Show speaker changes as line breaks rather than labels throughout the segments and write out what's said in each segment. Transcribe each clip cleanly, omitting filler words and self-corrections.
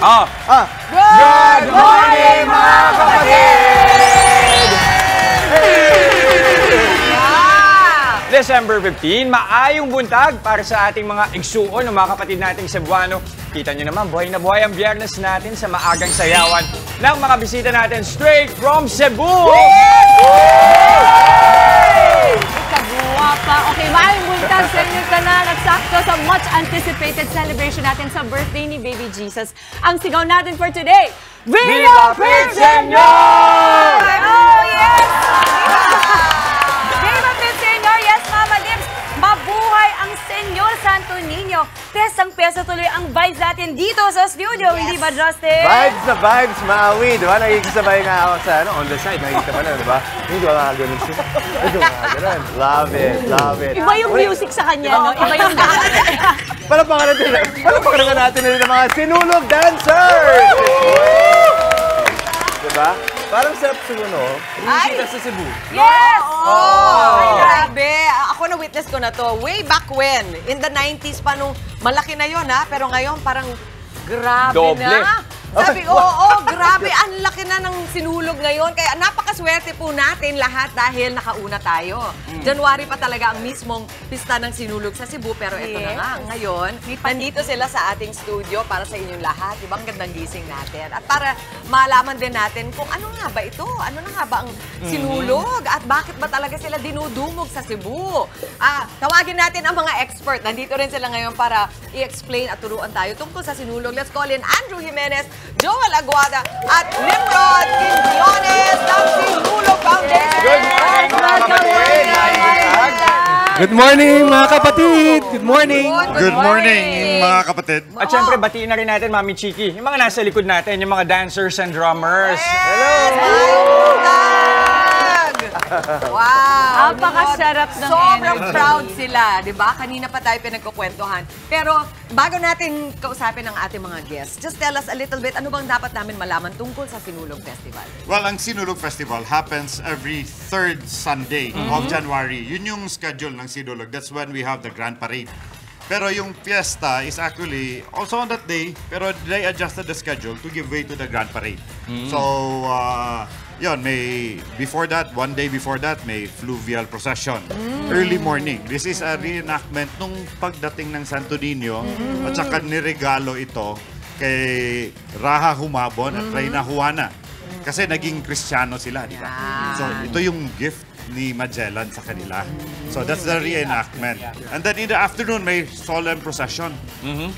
Good morning, mga kapatid! December 15, maayong buntag para sa ating mga igsuon ng mga kapatid nating Cebuano. Kita nyo naman, buhay na buhay ang biyernes natin sa maagang sayawan ng mga bisita natin straight from Cebu!
Ikaguwapa. Okay, maayong buntag sa inyo tanan at sakto sa much anticipated celebration natin sa birthday ni Baby Jesus. Ang sigaw natin for today, Viva Pit Señor! Oh, yes! Viva Pit Señor! Yes, Mama Dips! Mabuhay ang Senyor Santo Niño! Pesang-pesa tuloy ang vibes natin dito sa studio, hindi ba, Justin?
Vibes na vibes, maawi, di ba? Nakikisabay nga ako sa on the side, nakikita mo na, di ba? Hindi ba makaganon siya? Hindi ba makaganon? Love it, love it.
Iba yung music sa kanya, no? Iba yung
Palapakan natin ng mga sinulog dancers! Diba? Parang sarap siguro, no? Bumisita sa Cebu.
Yes!
Ay, grabe. Ako na-witness ko na to. Way back when, in the 90s pa nung malaki na yon ha, pero ngayon parang grabe
Doble.
na. Sabi ko, oo, grabe, ang laki na ng sinulog ngayon. Kaya napakaswerte po natin lahat dahil nakauna tayo. January pa talaga ang mismong pista ng sinulog sa Cebu. Pero ito na nga, ngayon, nandito sila sa ating studio para sa inyong lahat. Ibang gandang gising natin. At para malaman din natin kung ano nga ba ito? Ano na nga ba ang sinulog? At bakit ba talaga sila dinudumog sa Cebu? Tawagin natin ang mga expert. Nandito rin sila ngayon para i-explain at turuan tayo tungkol sa sinulog. Let's call in Andrew Jimenez, Joel Aguada, at Nimrod Quintiones ng Sinulog Foundation.
Good morning, mga kapatid!
Good morning, mga kapatid! Good morning!
Good morning,
mga kapatid.
At syempre, batiin na rin natin, Mami Chiki, yung mga nasa likod natin, yung mga dancers and drummers.
Wow!
Napakasarap ng
Sobrang
energy.
proud sila, di ba? Kanina pa tayo pinagkukwentuhan. Pero bago natin kausapin ang ating mga guests, just tell us a little bit, ano bang dapat namin malaman tungkol sa Sinulog Festival?
Well, ang Sinulog Festival happens every third Sunday of January. Yun yung schedule ng Sinulog. That's when we have the Grand Parade. Pero yung fiesta is actually also on that day, pero they adjusted the schedule to give way to the Grand Parade. So, yun, before that, one day before that, may fluvial procession. Early morning. This is a reenactment nung pagdating ng Santo Niño at saka niregalo ito kay Raha Humabon at Reyna Juana. Kasi naging Kristiyano sila, di ba? So, ito yung gift ni Magellan sa kanila. So, that's the reenactment. And then in the afternoon, may solemn procession.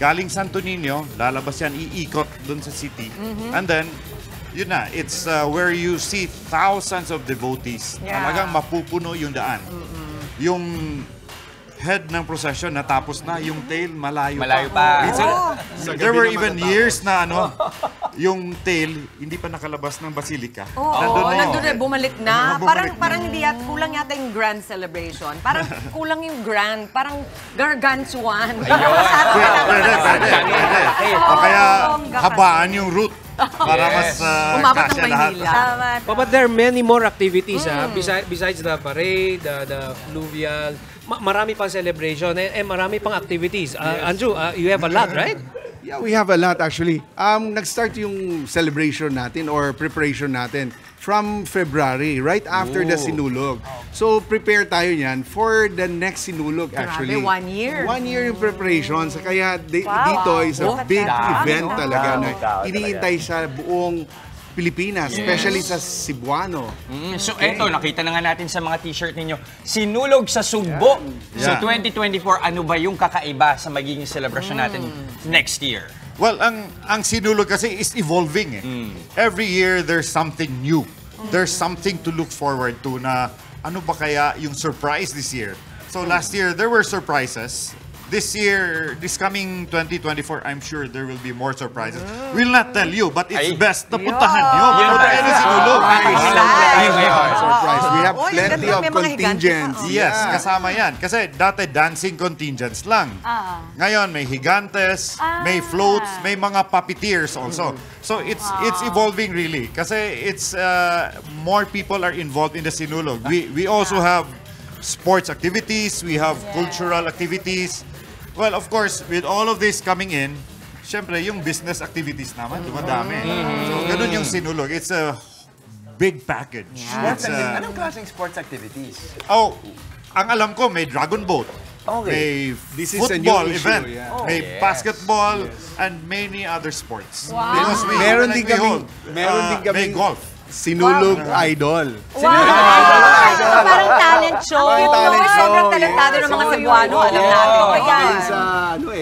Galing Santo Niño, lalabas yan, iikot dun sa city. And then, yun na, it's where you see thousands of devotees. Talagang mapupuno yung daan. Yung head ng procession natapos na, yung tail malayo pa. There were even years na yung tail hindi pa nakalabas ng basilika.
Nandun na, bumalik na. Parang hindi kulang yata yung grand celebration. Parang kulang yung grand, parang gargantuan.
Pwede. O kaya habaan yung route. Para mas
umabot ng
kasya lahat.
Maynila.
But there are many more activities besides the parade, the fluvial. Marami pang celebration and marami pang activities. Andrew, you have a lot, right?
Yeah, we have a lot actually. Nag-start yung celebration natin or preparation natin from February, right after the Sinulog. So prepare tayo yan for the next Sinulog actually.
Grabe, 1 year.
1 year yung preparation. So kaya dito is a big event talaga na iniintay sa buong Pilipinas, especially sa Cebuano.
So eto, nakita na nga natin sa mga t-shirt ninyo, Sinulog sa Sugbo. So 2024, ano ba yung kakaiba sa magiging celebration natin next year?
Well, ang Sinulog kasi is evolving. Every year, there's something new. There's something to look forward to na ano ba kaya yung surprise this year. So last year, there were surprises. This year, this coming 2024, I'm sure there will be more surprises. We'll not tell you, but it's best na puntahan nyo. Puntahan nyo Sinulog.
Surprise. We have plenty of contingents.
Yes, kasama yan. Kasi dati dancing contingents lang. Ngayon may higantes, may floats, may mga puppeteers also. So it's evolving really. Kasi it's more people are involved in the Sinulog. We also have sports activities, we have cultural activities. Well, of course, with all of this coming in, syempre, yung business activities naman, dumadami. So, ganun yung Sinulog. It's a big package. It's,
Anong klaseng sports activities?
ang alam ko, may dragon boat.
Okay.
May
This is a new
football
issue,
event.
yeah.
May basketball and many other sports.
Wow.
Because
Meron din
may golf.
Sinulog Idol.
Parang talent show.
Parang talent show,
Sobrang talentado ng mga Cebuano. Alam natin. O yan.
Sa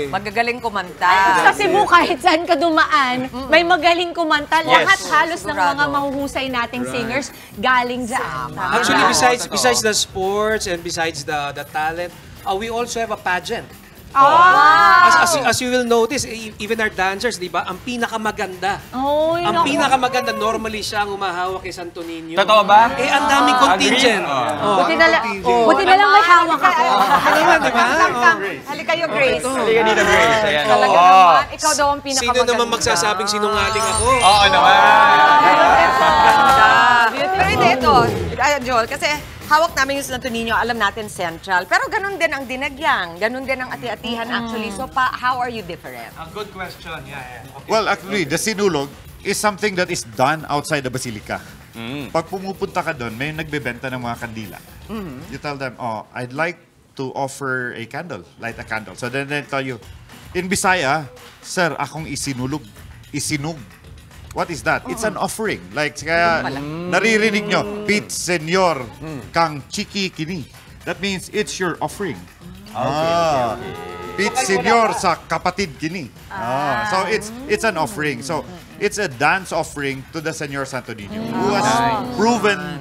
Magagaling kumanta.
Sa Cebu, kahit saan ka dumaan, may magaling kumanta. Lahat halos ng mga
Sigurado.
mahuhusay nating singers galing dyan.
Actually, besides the sports and besides the talent, we also have a pageant. As you will notice, even our dancers, di ba, ang pinakamaganda. Ang pinakamaganda, normally siya ang umahawak kay Santo Niño.
Totoo ba?
Eh, ang daming contingent.
Buti na lang may hawak ako.
Halika, di ba?
Halika kayo, Grace.
Halika dito, Grace. Ayan.
Talaga naman. Ikaw daw ang pinakamaganda.
Sino naman magsasabing sinungaling ako?
Oo naman.
Pero hindi ito, Joel, kasi hawak namin yung Santo Niño, alam natin central. Pero ganun din ang Dinagyang, ganun din ang ati-atihan actually. So how are you different?
A good question, yeah. Okay.
Well, actually, the Sinulog is something that is done outside the Basilica. Pag pumupunta ka doon, may nagbebenta ng mga kandila. You tell them, I'd like to offer a candle, light a candle. So then they tell you, in Bisaya, sir, akong isinulog, isinog. What is that? It's an offering. Like, kaya naririnig nyo, Pete Senyor, kang chiki kini. That means it's your offering. Pete Senyor sa kapatid kini. So it's an offering. So it's a dance offering to the Senyor Santo Niño, who has proven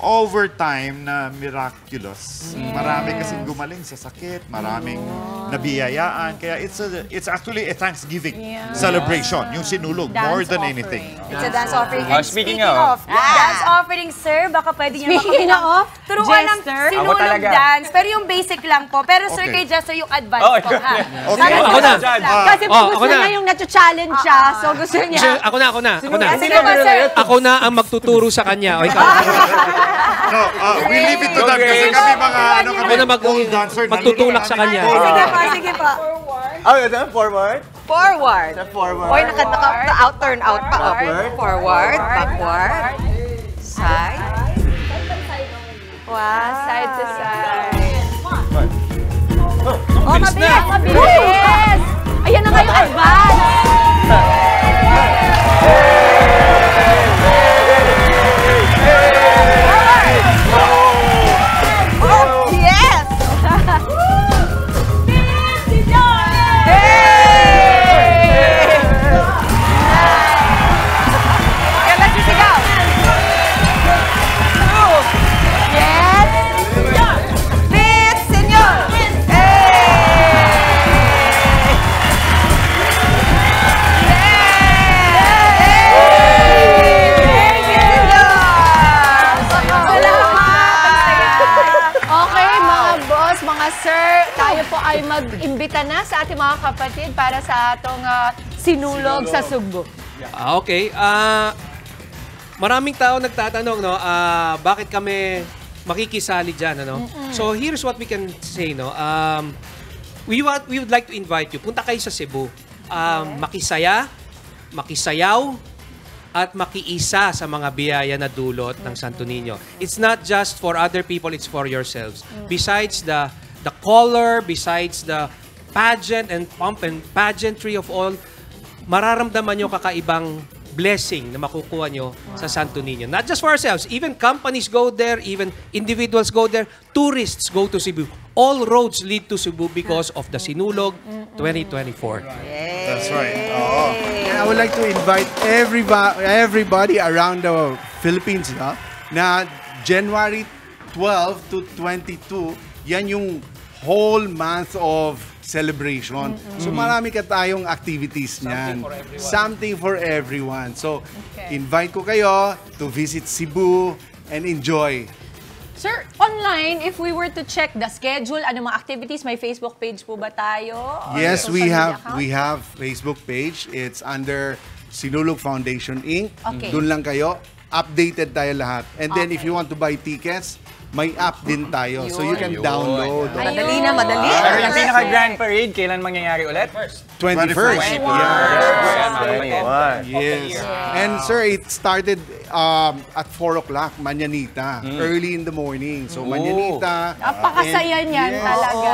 over time na miraculous. Marami kasing gumaling sa sakit, maraming nabiyayaan. Kaya it's actually a Thanksgiving celebration, yung Sinulog, more than anything.
It's a dance offering.
Oh,
And
speaking
speaking
of,
of dance offering, sir, baka pwede niyo
Speaking of,
turuan ng
Jester.
Ako
Sinulog
talaga.
dance. Pero yung basic lang po. Pero sir,
Okay.
kay Jester yung advice
Oh,
po, ha?
Okay.
Ako na.
Kasi
ako
gusto
na.
niya yung nacho-challenge siya. So gusto niya.
Sir, ako na.
Sino ba, sir?
Ako na ang magtuturo sa kanya. O ikaw.
No, we leave it to them kasi kami mga
Ako na
old dancer.
magtutulak sa kanya.
Sige pa.
Forward?
Forward.
Forward.
Oy, naka-out, turn out pa. Forward, backward, side. Wow.
Side to side.
Oh, mabilis,
Mabilis! Ayan na nga yung advance.
Oh, yes! Kaya lang sisigaw.
Yes!
Pit, senyor!
Okay, mga boss, mga sir, tayo po ay mag-imbita na sa ating mga kapatid para sa atong sinulog sa Sugbo.
Okay. Maraming tao nagtatanong, no, bakit kami makikisali dyan, ano? So, here's what we can say, no. We would like to invite you. Punta kayo sa Cebu. Makisaya, makisayaw, at makiisa sa mga biyaya na dulot ng Santo Niño. It's not just for other people, it's for yourselves. Besides the color, besides the pageant and pomp and pageantry of all, mararamdaman nyo kakaibang blessing na makukuha nyo sa Santo Niño. Not just for ourselves, even companies go there, even individuals go there, tourists go to Cebu. All roads lead to Cebu because of the Sinulog 2024.
That's right.
And I would like to invite everybody around the Philippines na January 12 to 22, yan yung whole month of celebration. So marami ka tayong activities niyan. Something for everyone. So invite ko kayo to visit Cebu and enjoy.
Sir, online, if we were to check the schedule, ano mga activities, may Facebook page po ba tayo? Or
Yes,
social media account?
we have Facebook page. It's under Sinulog Foundation Inc.
Okay.
Doon lang kayo. updated tayo lahat. And then if you want to buy tickets, may app din tayo. So you can download.
Madali na, madali.
Pero yung pinaka-grand parade, kailan mangyayari ulit?
21st.
Wow.
Yes. And sir, it started at 4 o'clock, Mañanita. Early in the morning. So Mañanita.
Napakasaya niyan talaga.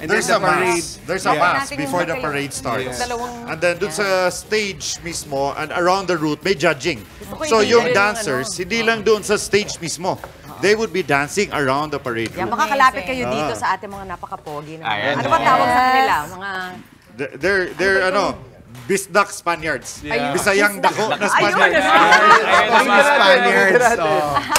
And
There's
then
a
the parade.
mass. There's a mass
Natin
before
yung
the parade starts.
Dalawang-
And then dun sa stage mismo and around the route, may judging.
ko
So
yung
yung dancers, hindi lang dun sa stage mismo. They would be dancing around the parade
Yan,
route.
makakalapit kayo dito sa ating mga napaka-pogi na.
Ayan.
Ano ba tawag sa kanila? Mga...
They're Bisdak Spaniards. Bisayang dako na Spaniards.
Mga Spaniards.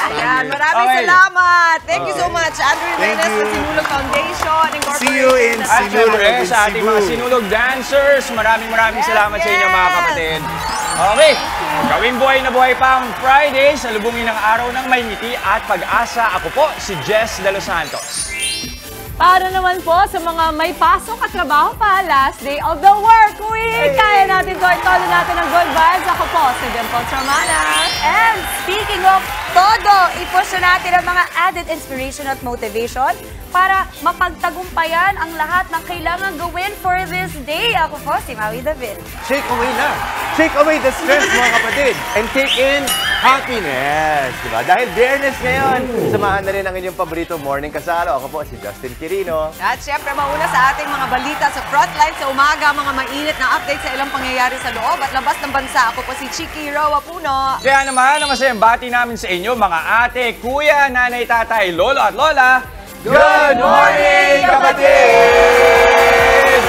Ayan, maraming
Okay.
salamat. Thank you so much, Andrew Jimenez
you.
ng Sinulog Foundation Incorporated.
See you in
At
Sinulog
syempre,
in
sa ating mga
Cebu.
sinulog dancers, maraming salamat sa inyo mga kapatid. Okay, gawing buhay na buhay pa ang Friday sa lubungin ng araw ng may ngiti at pag-asa. Ako po, si Jess De Los Santos.
Para naman po sa mga may pasok at trabaho pa, last day of the work week. Kaya natin to, ituloy natin ang good vibes. Ako po, si Dimple Romana.
And speaking of todo, i-push na natin ang mga added inspiration at motivation para mapagtagumpayan ang lahat ng kailangan gawin for this day. Ako po, si Maui David.
Shake away na. Shake away the stress, mga kapatid. And take in happiness. Diba? Dahil Biyernes ngayon, samahan na rin ang inyong paborito morning kasalo. Ako po, si Justin Quirino.
At syempre, mauna sa ating mga balita sa frontline sa umaga, mga mainit na update sa ilang pangyayari sa loob at labas ng bansa. Ako po si Chiki Roa Puno.
Kaya naman, ang masayang bati namin sa inyo, mga ate, kuya, nanay, tatay, lolo at lola.
Good morning, kapatid!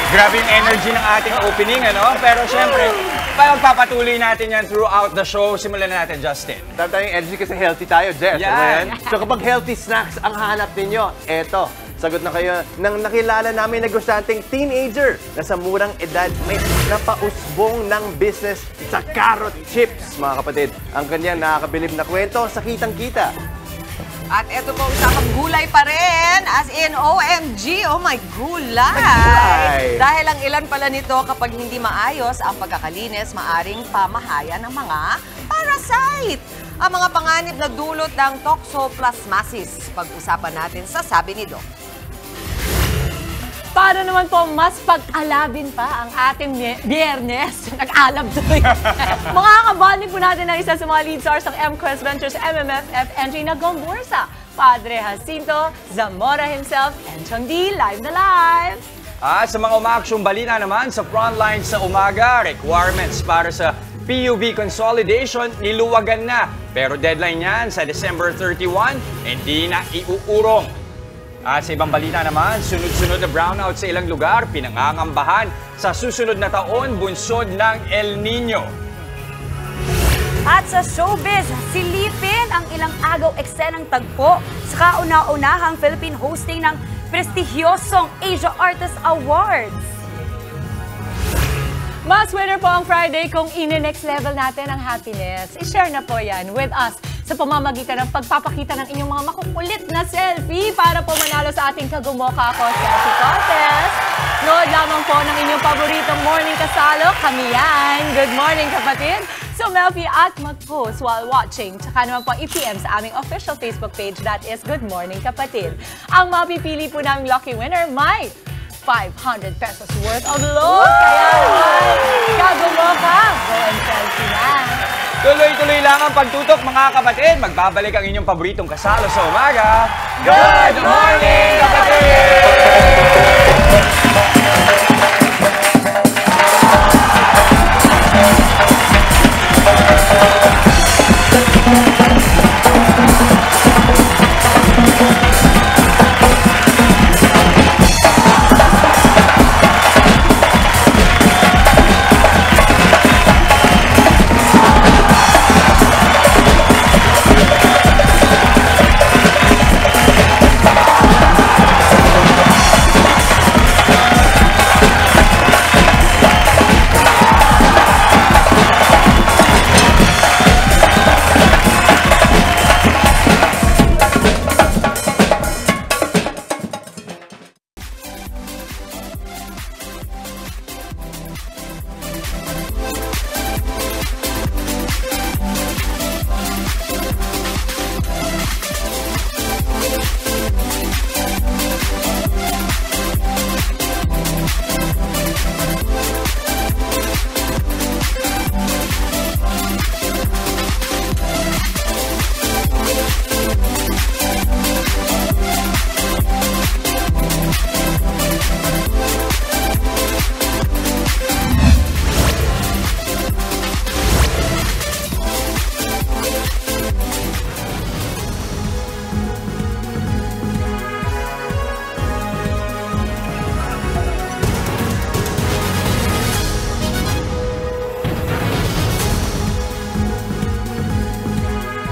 Grabe yung energy ng ating opening, ano? Pero syempre, pagpapatuloy natin yan throughout the show. Simulan na natin, Justin.
Tama tayong energy kasi healthy tayo, Jess.
Yan.
Ano yan? So kapag healthy snacks ang hanap ninyo, eto, sagot na kayo ng nakilala namin na gustanteng teenager na sa murang edad may napausbong ng business sa carrot chips, mga kapatid. Ang kanyang nakakabilib na kwento sa kitang-kita.
At eto po, usapang gulay pa rin. As in, OMG, oh my gulay!
Gulay.
Dahil ang ilan pala nito, kapag hindi maayos ang pagkakalinis, maaring pamahaya ng mga parasite. Ang mga panganib na dulot ng toxoplasmosis. Pag-usapan natin sa Sabi ni Doc.
Para naman po mas pag-alabin pa ang ating Biyernes. Nag-alab tuloy. Makakabali po natin ang isa sa mga lead stars ng M-Quest Ventures MMFF entry na Gombursa. Padre Jacinto, Zamora himself, and Chondi, live na live!
At sa mga umaaksyong balita naman sa frontline sa umaga, requirements para sa PUV consolidation niluwagan na. Pero deadline yan sa December 31, hindi na iuurong. At sa ibang balita naman, sunod-sunod na brownout sa ilang lugar, pinangangambahan sa susunod na taon, bunsod ng El Nino.
At sa showbiz, silipin ang ilang agaw eksenang tagpo sa kauna-unahang Philippine hosting ng prestigyosong Asia Artist Awards.
Mas winner po ang Friday kung ini-next level natin ang happiness. I-share na po yan with us sa pamamagitan ng pagpapakita ng inyong mga makukulit na selfie para po manalo sa ating Kagumoka Ako Selfie Contest. Nood lamang po ng inyong paboritong morning kasalo, kami yan. Good morning, kapatid! So, Melfi at mag-post while watching. Tsaka naman po i-PM sa aming official Facebook page, that is Good Morning Kapatid. Ang mapipili po ng lucky winner, may 500 pesos worth of load. Kaya naman, Kagumoka, go and selfie na.
Tuloy-tuloy lang ang pagtutok, mga kapatid. Magbabalik ang inyong paboritong kasalo sa umaga. Good morning, kapatid!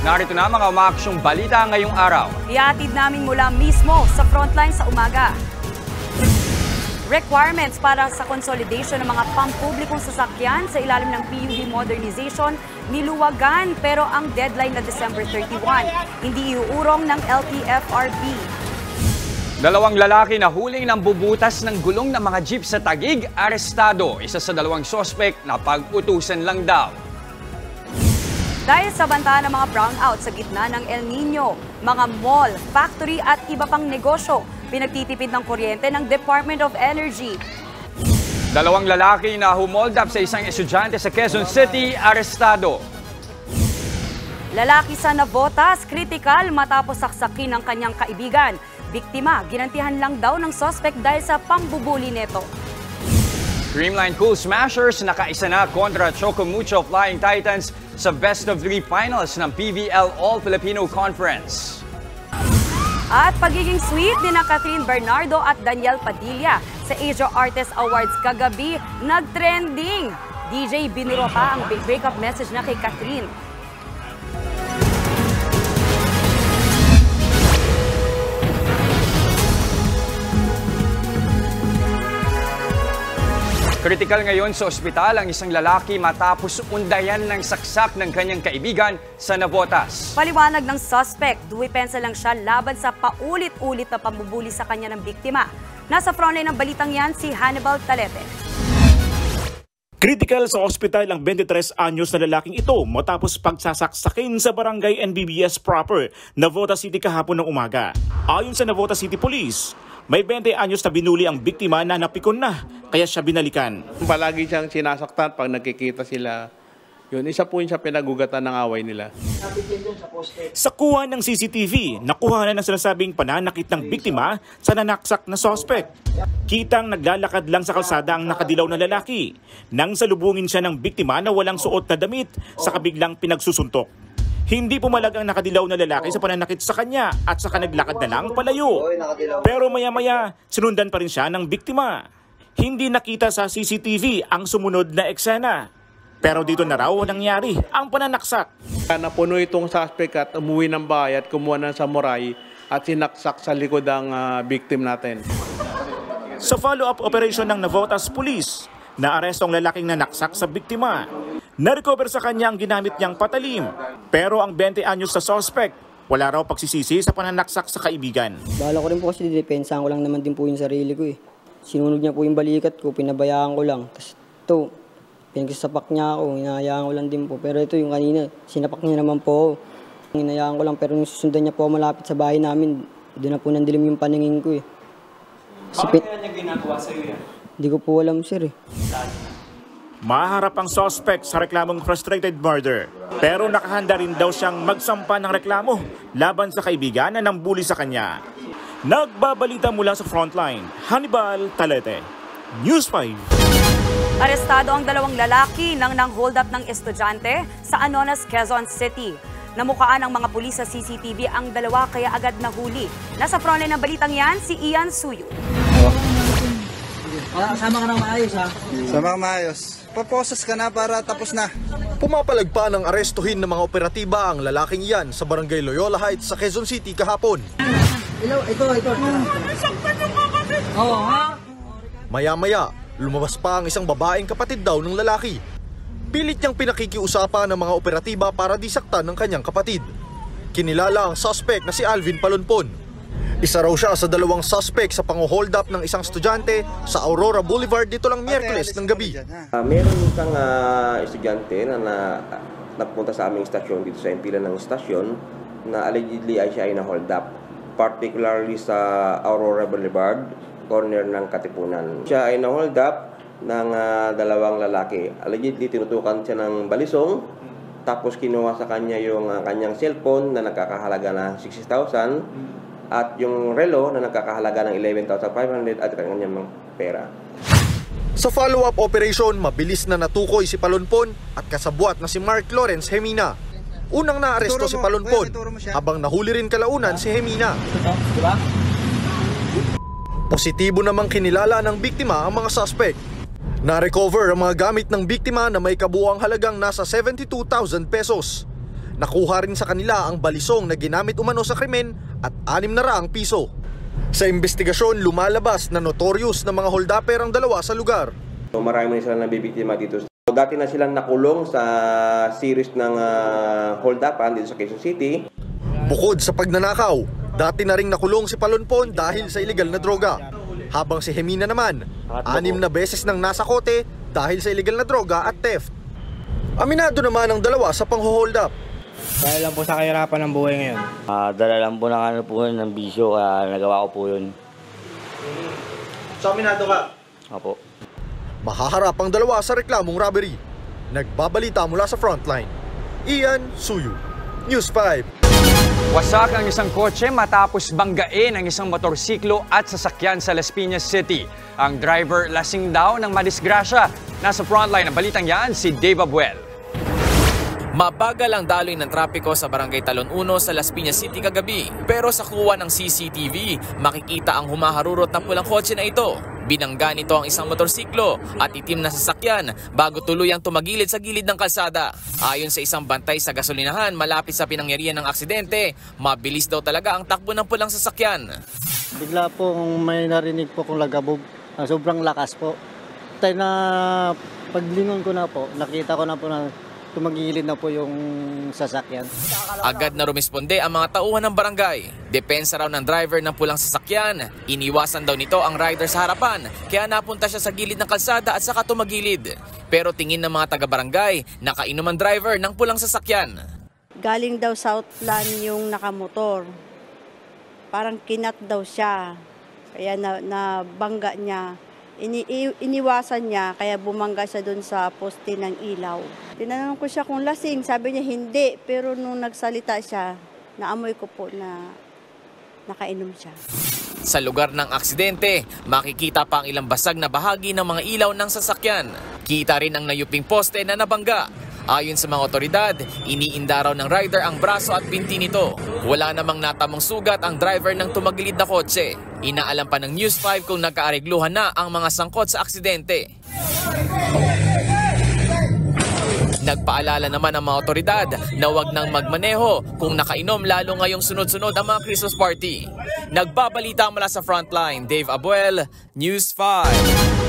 Narito na mga umaaksyong balita ngayong araw.
Iatid namin mula mismo sa frontline sa umaga. Requirements para sa consolidation ng mga pampublikong sasakyan sa ilalim ng PUV modernization niluwagan pero ang deadline na December 31 hindi iuurong ng LTFRB.
Dalawang lalaki na huling ng bubutas ng gulong ng mga jeep sa Taguig, arestado. Isa sa dalawang sospek na pag-utusan lang daw.
Dahil sa banta ng mga brownout sa gitna ng El Nino, mga mall, factory at iba pang negosyo, pinagtitipid ng kuryente ng Department of Energy.
Dalawang lalaki na humold up sa isang estudyante sa Quezon City, arestado.
Lalaki sa Navotas, kritikal matapos saksakin ng kanyang kaibigan. Biktima, ginantihan lang daw ng suspect dahil sa pambubuli nito.
Creamline Cool Smashers nakaisa na kontra Choco Mucho Flying Titans sa Best of 3 Finals ng PVL All-Filipino Conference.
At pagiging sweet ni na Catherine Bernardo at Daniel Padilla sa Asia Artist Awards kagabi, nag-trending. DJ binuro pa ang breakup message na kay Catherine.
Kritikal ngayon sa ospital ang isang lalaki matapos undayan ng saksak ng kanyang kaibigan sa Navotas.
Paliwanag ng suspect, duwepensa lang siya laban sa paulit-ulit na pambubuli sa kanya ng biktima. Nasa frontline ng balitang yan si Hannibal Talete.
Critical sa ospital ang 23 anyos na lalaking ito matapos pagsasaksakin sa barangay NBBS proper, Navotas City kahapon ng umaga. Ayon sa Navotas City Police, may 20 anyos na binuli ang biktima na napikon na, kaya siya binalikan.
Palagi siyang sinasaktan pag nagkikita sila. Yun, isa po yun sa pinagugatan ng away nila.
Sa kuha ng CCTV, nakuha na ng sinasabing pananakit ng biktima sa nanaksak na suspect. Kitang naglalakad lang sa kalsada ang nakadilaw na lalaki nang salubungin siya ng biktima na walang suot na damit sa kabiglang pinagsusuntok. Hindi pumalag ang nakadilaw na lalaki sa pananakit sa kanya at saka naglakad na lang palayo. Pero maya-maya, sinundan pa rin siya ng biktima. Hindi nakita sa CCTV ang sumunod na eksena. Pero dito na raw nangyari ang pananaksak.
Napuno itong suspect at umuwi ng bahay at kumuha ng samurai at sinaksak sa likod ang victim natin.
Sa follow-up operation ng Navotas Police, naaresto ang lalaking nanaksak sa biktima. Na-recover sa kanya ang ginamit niyang patalim. Pero ang 20 anyos sa suspect, wala raw pagsisisi sa pananaksak sa kaibigan.
Bala ko rin po kasi didepensahan ko lang naman din po yung sarili ko eh. Sinunog niya po yung balikat ko, pinabayaan ko lang. Tapos ito, pinagsasapak niya ako, hinahayaan ko lang din po. Pero ito yung kanina, sinapak niya naman po ako. Hinahayaan ko lang pero nung susundan niya po malapit sa bahay namin, doon na po nandilim yung paningin ko eh.
Bakit kaya niya ginagawa sa'yo yan?
Hindi ko po alam sir eh.
Maharap ang suspect sa reklamong frustrated murder. Pero nakahanda rin daw siyang magsampa ng reklamo laban sa kaibigan na nambuli sa kanya. Nagbabalita mula sa frontline, Hannibal Talete, News 5.
Arestado ang dalawang lalaki nang hold up ng estudyante sa Anonas, Quezon City. Namukaan ng mga pulis sa CCTV ang dalawa kaya agad nahuli. Nasa frontline ng balitang yan, si Ian Suyo.
Sama ka na maayos ha? Sama ka maayos. Paprocess ka na para tapos na.
Pumapalag pa ng arestuhin ng mga operatiba ang lalaking yan sa Barangay Loyola Heights sa Quezon City kahapon.
Ito. Oo ha?
Maya-maya, lumabas pa ang isang babaeng kapatid daw ng lalaki. Pilit niyang pinakikiusapan ng mga operatiba para disaktan ng kanyang kapatid. Kinilala ang suspect na si Alvin Palonpon. Isa raw siya sa dalawang suspect sa pang-hold up ng isang estudyante sa Aurora Boulevard dito lang Miyerkules ng gabi.
Meron isang estudyante na napunta sa aming istasyon dito sa impilan ng istasyon na allegedly ay siya ay na-hold up, particularly sa Aurora Boulevard, corner ng Katipunan. Siya ay na-hold up ng dalawang lalaki. Allegedly tinutukan siya ng balisong, tapos kinuha sa kanya yung kanyang cellphone na nagkakahalaga na 60,000 at yung relo na nagkakahalaga ng 11,500 at kanyang pera.
Sa follow-up operation, mabilis na natukoy si Palonpon at kasabwat na si Mark Lawrence Hemina. Unang naaresto si Palonpon, habang nahuli rin kalaunan si Hemina. Positibo namang kinilala ng biktima ang mga suspect. Na-recover ang mga gamit ng biktima na may kabuuang halagang nasa 72,000 pesos. Nakuha rin sa kanila ang balisong na ginamit umano sa krimen at 600 piso. Sa investigasyon, lumalabas na notorious na mga holdapper ang dalawa sa lugar.
So, marami na silang nabibiktima dito. So, dati na silang nakulong sa series ng hold-upan dito sa Quezon City.
Bukod sa pagnanakaw, dati na ring nakulong si Palonpon dahil sa illegal na droga. Habang si Hemina naman, 6 na beses nang nasa kote dahil sa illegal na droga at theft. Aminado naman ang dalawa sa pang-hold up.
Dahil lang po sa kahirapan ng buhay ngayon.
Dala lang po ng bisyo, kaya nagawa ko po yun.
So, aminado ka?
Opo.
Mahaharap ang dalawa sa reklamong robbery. Nagbabalita mula sa Frontline. Ian Suyu, News 5.
Wasak ang isang kotse matapos banggain ang isang motorsiklo at sasakyan sa Las Piñas City. Ang driver lasing daw ng madisgrasya. Nasa Frontline ng balitang yan si Dave Abuel.
Mabagal ang daloy ng trapiko sa Barangay Talon 1 sa Las Piñas City kagabi. Pero sa kuha ng CCTV, makikita ang humaharurot na pulang kotse na ito. Binangga nito ang isang motorsiklo at itim na sasakyan bago tuluyang tumagilid sa gilid ng kalsada. Ayon sa isang bantay sa gasolinahan malapit sa pinangyarihan ng aksidente, mabilis daw talaga ang takbo ng pulang sasakyan.
Bigla po may narinig po kong lagabog. Sobrang lakas po. Tayo na paglingon ko na po, nakita ko na po na tumagilid na po yung sasakyan.
Agad na rumisponde ang mga tauhan ng barangay. Depensa raw ng driver ng pulang sasakyan. Iniwasan daw nito ang rider sa harapan, kaya napunta siya sa gilid ng kalsada at saka tumagilid. Pero tingin ng mga taga-barangay, nakainom ang driver ng pulang sasakyan.
Galing daw Southland yung nakamotor. Parang kinat daw siya. Kaya nabangga niya. Iniwasan niya, kaya bumangga siya doon sa poste ng ilaw. Tinanong ko siya kung lasing, sabi niya hindi, pero nung nagsalita siya, naamoy ko po na nakainom siya.
Sa lugar ng aksidente, makikita pa ang ilang basag na bahagi ng mga ilaw ng sasakyan. Kita rin ang nayuping poste na nabangga. Ayon sa mga otoridad, iniinda raw ng rider ang braso at binti nito. Wala namang natamang sugat ang driver ng tumagilid na kotse. Inaalam pa ng News 5 kung nagkaaregluhan na ang mga sangkot sa aksidente. Nagpaalala naman ang mga otoridad na huwag nang magmaneho kung nakainom lalo ngayong sunod-sunod ang mga Christmas party. Nagbabalita mula sa Frontline, Dave Abuel, News 5.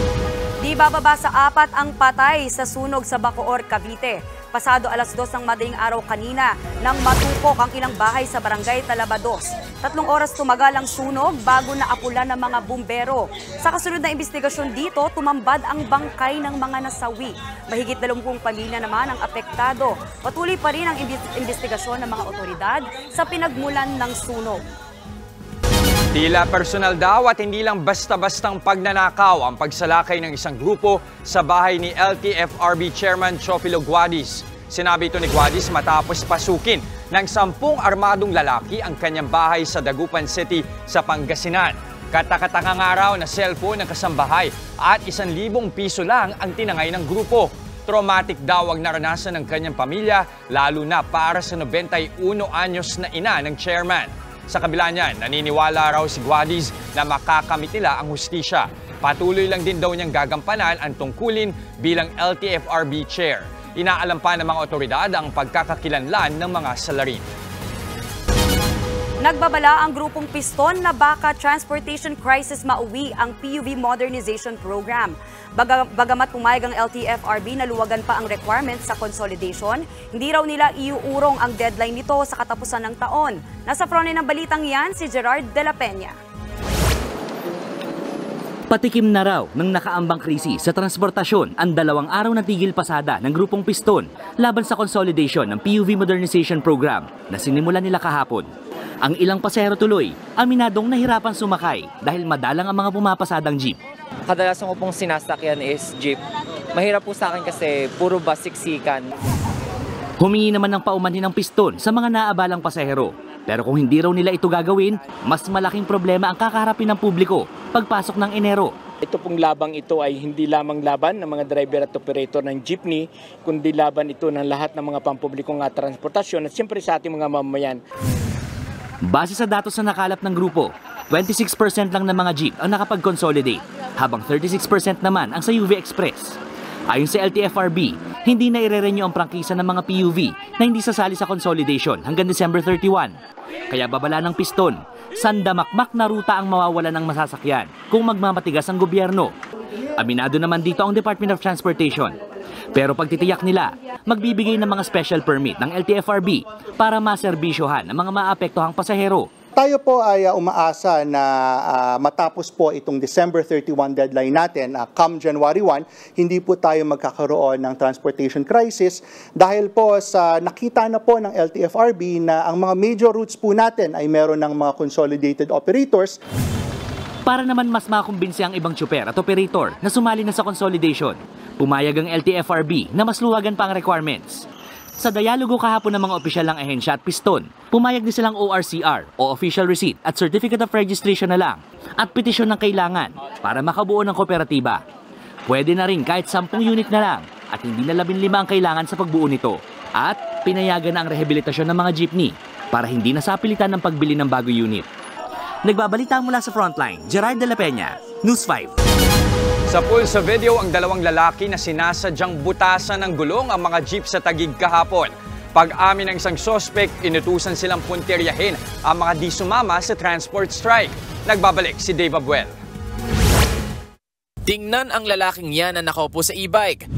Di bababa sa 4 ang patay sa sunog sa Bacoor, Cavite. Pasado alas 2 ng madaling araw kanina nang matupok ang ilang bahay sa Barangay Talabados. 3 oras tumagal ang sunog bago naapulan ng mga bumbero. Sa kasunod na investigasyon dito, tumambad ang bangkay ng mga nasawi. Mahigit 20 pamilya naman ang apektado. Patuloy pa rin ang investigasyon ng mga otoridad sa pinagmulan ng sunog.
Tila personal daw at hindi lang basta-bastang pagnanakaw ang pagsalakay ng isang grupo sa bahay ni LTFRB Chairman Chofilo Guadis. Sinabi ito ni Guadis matapos pasukin ng 10 armadong lalaki ang kanyang bahay sa Dagupan City sa Pangasinan. Katakatangang araw na cellphone ng kasambahay at 1,000 piso lang ang tinangay ng grupo. Traumatic daw ang naranasan ng kanyang pamilya, lalo na para sa 91 anyos na ina ng chairman. Sa kabila niyan, naniniwala raw si Guadis na makakamit nila ang hustisya. Patuloy lang din daw niyang gagampanan ang tungkulin bilang LTFRB chair. Inaalam pa ng mga otoridad ang pagkakakilanlan ng mga salarin.
Nagbabala ang grupong Piston na baka transportation crisis mauwi ang PUV Modernization Program. Bagamat pumayag ang LTFRB na luwagan pa ang requirements sa consolidation, hindi raw nila iuurong ang deadline nito sa katapusan ng taon. Nasa frontline ng balitang yan, si Gerard de la Peña.
Patikim na raw ng nakaambang krisis sa transportasyon ang 2 araw na tigil pasada ng grupong Piston laban sa consolidation ng PUV Modernization Program na sinimulan nila kahapon. Ang ilang pasahero tuloy, aminadong nahirapan sumakay dahil madalang ang mga pumapasadang jeep.
Kadalasan ko pong sinasakyan is jeep. Mahirap po sa akin kasi puro bus siksikan.
Humingi naman ng paumanhin ng Piston sa mga naabalang pasahero. Pero kung hindi raw nila ito gagawin, mas malaking problema ang kakaharapin ng publiko pagpasok ng Enero.
Ito pong labang ito ay hindi lamang laban ng mga driver at operator ng jeepney, kundi laban ito ng lahat ng mga pampublikong transportasyon at siyempre sa ating mga mamamayan.
Base sa datos na nakalap ng grupo, 26% lang ng mga jeep ang nakapag-consolidate, habang 36% naman ang sa UV Express. Ayon sa LTFRB, hindi na ire-renew ang prangkisa ng mga PUV na hindi sasali sa consolidation hanggang December 31. Kaya babala ng piston, sandamakmak na ruta ang mawawala ng masasakyan kung magmamatigas ang gobyerno. Aminado naman dito ang Department of Transportation. Pero pagtitiyak nila, magbibigay ng mga special permit ng LTFRB para maserbisyohan ang mga maapektuhang pasahero.
Tayo po ay umaasa na matapos po itong December 31 deadline natin, come January 1, hindi po tayo magkakaroon ng transportation crisis dahil po sa nakita na po ng LTFRB na ang mga major routes po natin ay meron ng mga consolidated operators.
Para naman mas makumbinsi ang ibang tsuper at operator na sumali na sa consolidation, pumayag ang LTFRB na mas luwagan pa ang requirements. Sa dialogo kahapon ng mga opisyal ng ahensya at piston, pumayag din silang ORCR o Official Receipt at Certificate of Registration na lang at petisyon ng kailangan para makabuo ng kooperatiba. Pwede na rin kahit 10 unit na lang at hindi na 15 ang kailangan sa pagbuo nito. At pinayagan na ang rehabilitasyon ng mga jeepney para hindi nasapilitan ng pagbili ng bago unit. Nagbabalita mula sa Frontline, Gerard de la Peña, News 5.
Sa pool sa video, ang dalawang lalaki na sinasadyang butasan ng gulong ang mga jeep sa Taguig kahapon. Pag-amin ng isang sospek, inutusan silang puntiryahin ang mga di sumama sa transport strike. Nagbabalik si Dave Abuel.
Tingnan ang lalaking yan na nakaupo sa e-bike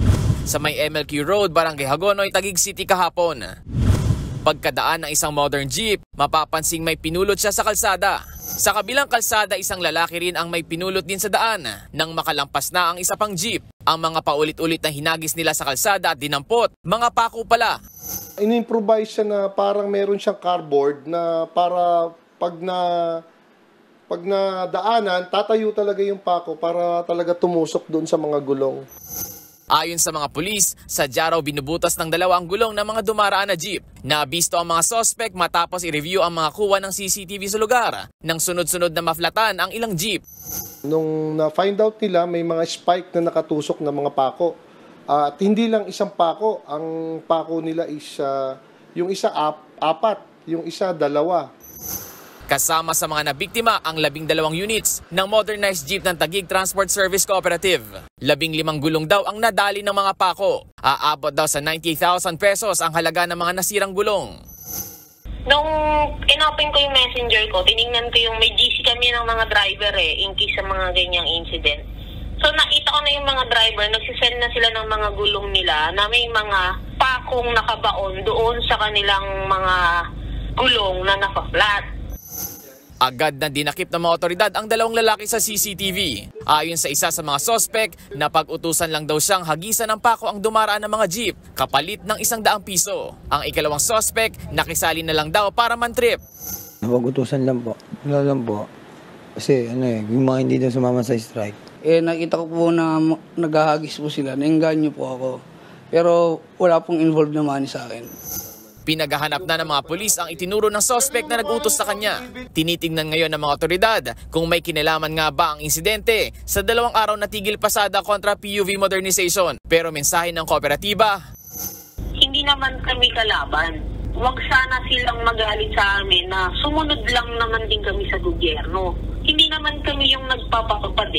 sa may MLQ Road, Barangay Hagonoy, Taguig City kahapon. Pagkadaan ng isang modern jeep, mapapansing may pinulot siya sa kalsada. Sa kabilang kalsada, isang lalaki rin ang may pinulot din sa daan. Nang makalampas na ang isa pang jeep, ang mga paulit-ulit na hinagis nila sa kalsada at dinampot, mga pako pala.
In-improvise siya na parang meron siyang cardboard na para pag nadaanan, tatayo talaga yung pako para talaga tumusok doon sa mga gulong.
Ayon sa mga pulis, sadya raw binubutas ng dalawa ang gulong ng mga dumaraan na jeep. Naabisto ang mga sospek matapos i-review ang mga kuha ng CCTV sa lugar nang sunod-sunod na maflatan ang ilang jeep.
Nung na-find out nila, may mga spike na nakatusok ng mga pako. At hindi lang isang pako, ang pako nila is yung isa apat, yung isa 2.
Kasama sa mga nabiktima ang 12 units ng modernized jeep ng Taguig Transport Service Cooperative. 15 gulong daw ang nadali ng mga pako. Aabot daw sa 90,000 pesos ang halaga ng mga nasirang gulong.
Nung in-open ko yung messenger ko, tinignan ko yung may GC kami ng mga driver in case sa mga ganyang incident. So nakita ko na yung mga driver, nagsisend na sila ng mga gulong nila na may mga pakong nakabaon doon sa kanilang mga gulong na naka-flat.
Agad na dinakip ng mga otoridad ang dalawang lalaki sa CCTV. Ayon sa isa sa mga sospek, napag-utusan lang daw siyang hagisan ng pako ang dumaraan ng mga jeep, kapalit ng 100 piso. Ang ikalawang sospek, nakisali na lang daw para mantrip.
Napag-utusan lang po. Wala lang po. Kasi yung mga hindi na sumama sa strike.
Nakita ko po na naghahagis po sila, nainganyo po ako. Pero wala pong involved na money sa akin.
Pinaghahanap na ng mga pulis ang itinuro ng sospek na nag-utos sa kanya. Tinitingnan ngayon ng mga otoridad kung may kinalaman nga ba ang insidente sa 2 araw na tigil pasada kontra PUV modernization. Pero mensahe ng kooperatiba,
hindi naman kami kalaban. Huwag sana silang magalit sa amin na sumunod lang naman din kami sa gobyerno. Hindi naman kami yung nagpapapapad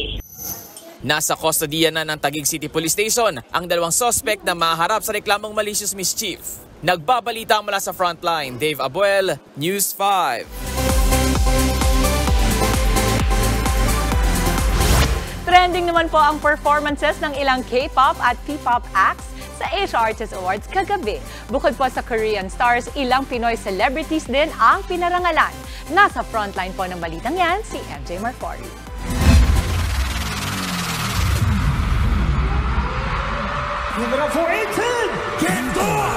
Nasa kustodiya na ng Taguig City Police Station ang 2 sospek na maharap sa reklamong malicious mischief. Nagbabalita mula sa Frontline, Dave Abuel, News 5.
Trending naman po ang performances ng ilang K-pop at P-pop acts sa Asia Artist Awards kagabi. Bukod po sa Korean stars, ilang Pinoy celebrities din ang pinarangalan. Nasa Frontline po ng balitang yan, si MJ Marfori.
Give it up for Ethan Kendall!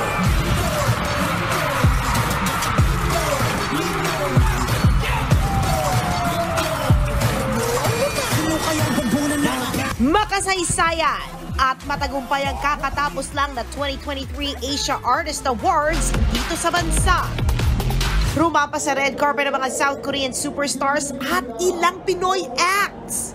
Makasaysayan at matagumpay ang kakatapos lang na 2023 Asia Artist Awards dito sa bansa. Rumampa sa red carpet ng mga South Korean superstars at ilang Pinoy acts.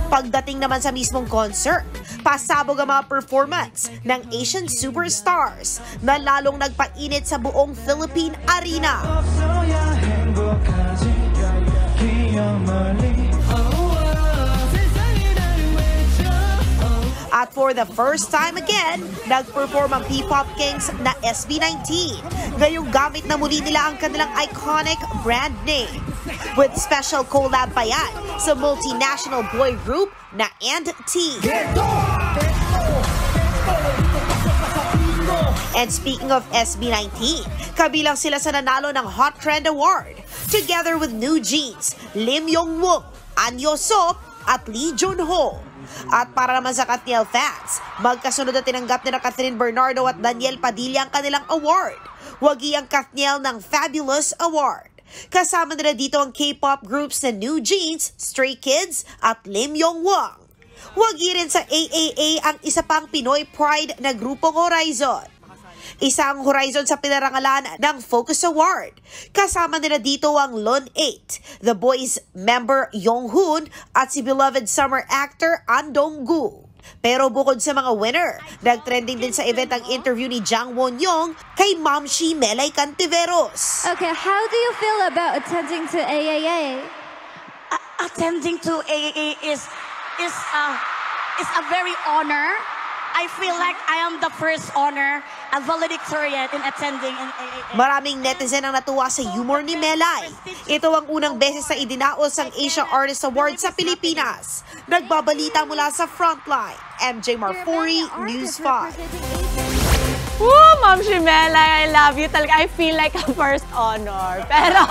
Pagdating naman sa mismong concert, pasabog ang mga performance ng Asian superstars na lalong nagpainit sa buong Philippine Arena. For the first time again, nag-perform ang P-Pop Kings na SB19. Ngayong gamit na muli nila ang kanilang iconic brand name. With special collab pa yan sa multinational boy group na &T. And speaking of SB19, kabilang sila sa nanalo ng Hot Trend Award. Together with New Jeans, Lim Yong-wook, An Yo-sop at Lee Jun-ho. At para naman sa Katniel fans, magkasunod na tinanggap ni Catherine Bernardo at Daniel Padilla ang kanilang award. Wagi ang Katniel ng Fabulous Award. Kasama nila dito ang K-pop groups na New Jeans, Stray Kids at Lim Yong-won. Wagi rin sa AAA ang isa pang Pinoy Pride na grupong Horizon. Isang Horizon sa pinarangalan ng Focus Award. Kasama nila dito ang Lun 8, The Boys member Yong-hoon at si beloved summer actor An Dong-gu. Pero bukod sa mga winner, nag-trending din sa event ang interview ni Jang Won-young kay Mamshi Melay Cantiveros.
Okay, how do you feel about attending to AAA?
Attending to AAA is a very honor. I feel like I am the first honor, a valedictorian in attending in AAA.
Maraming netizen ang natuwa sa humor ni Melay. Ito ang unang beses na idinaos ang Asia Artist Award sa Pilipinas. Nagbabalita mula sa Frontline, MJ Marfori, News 5.
Woo, Ma'am Shimela, I love you talaga. I feel like a first honor. Pero,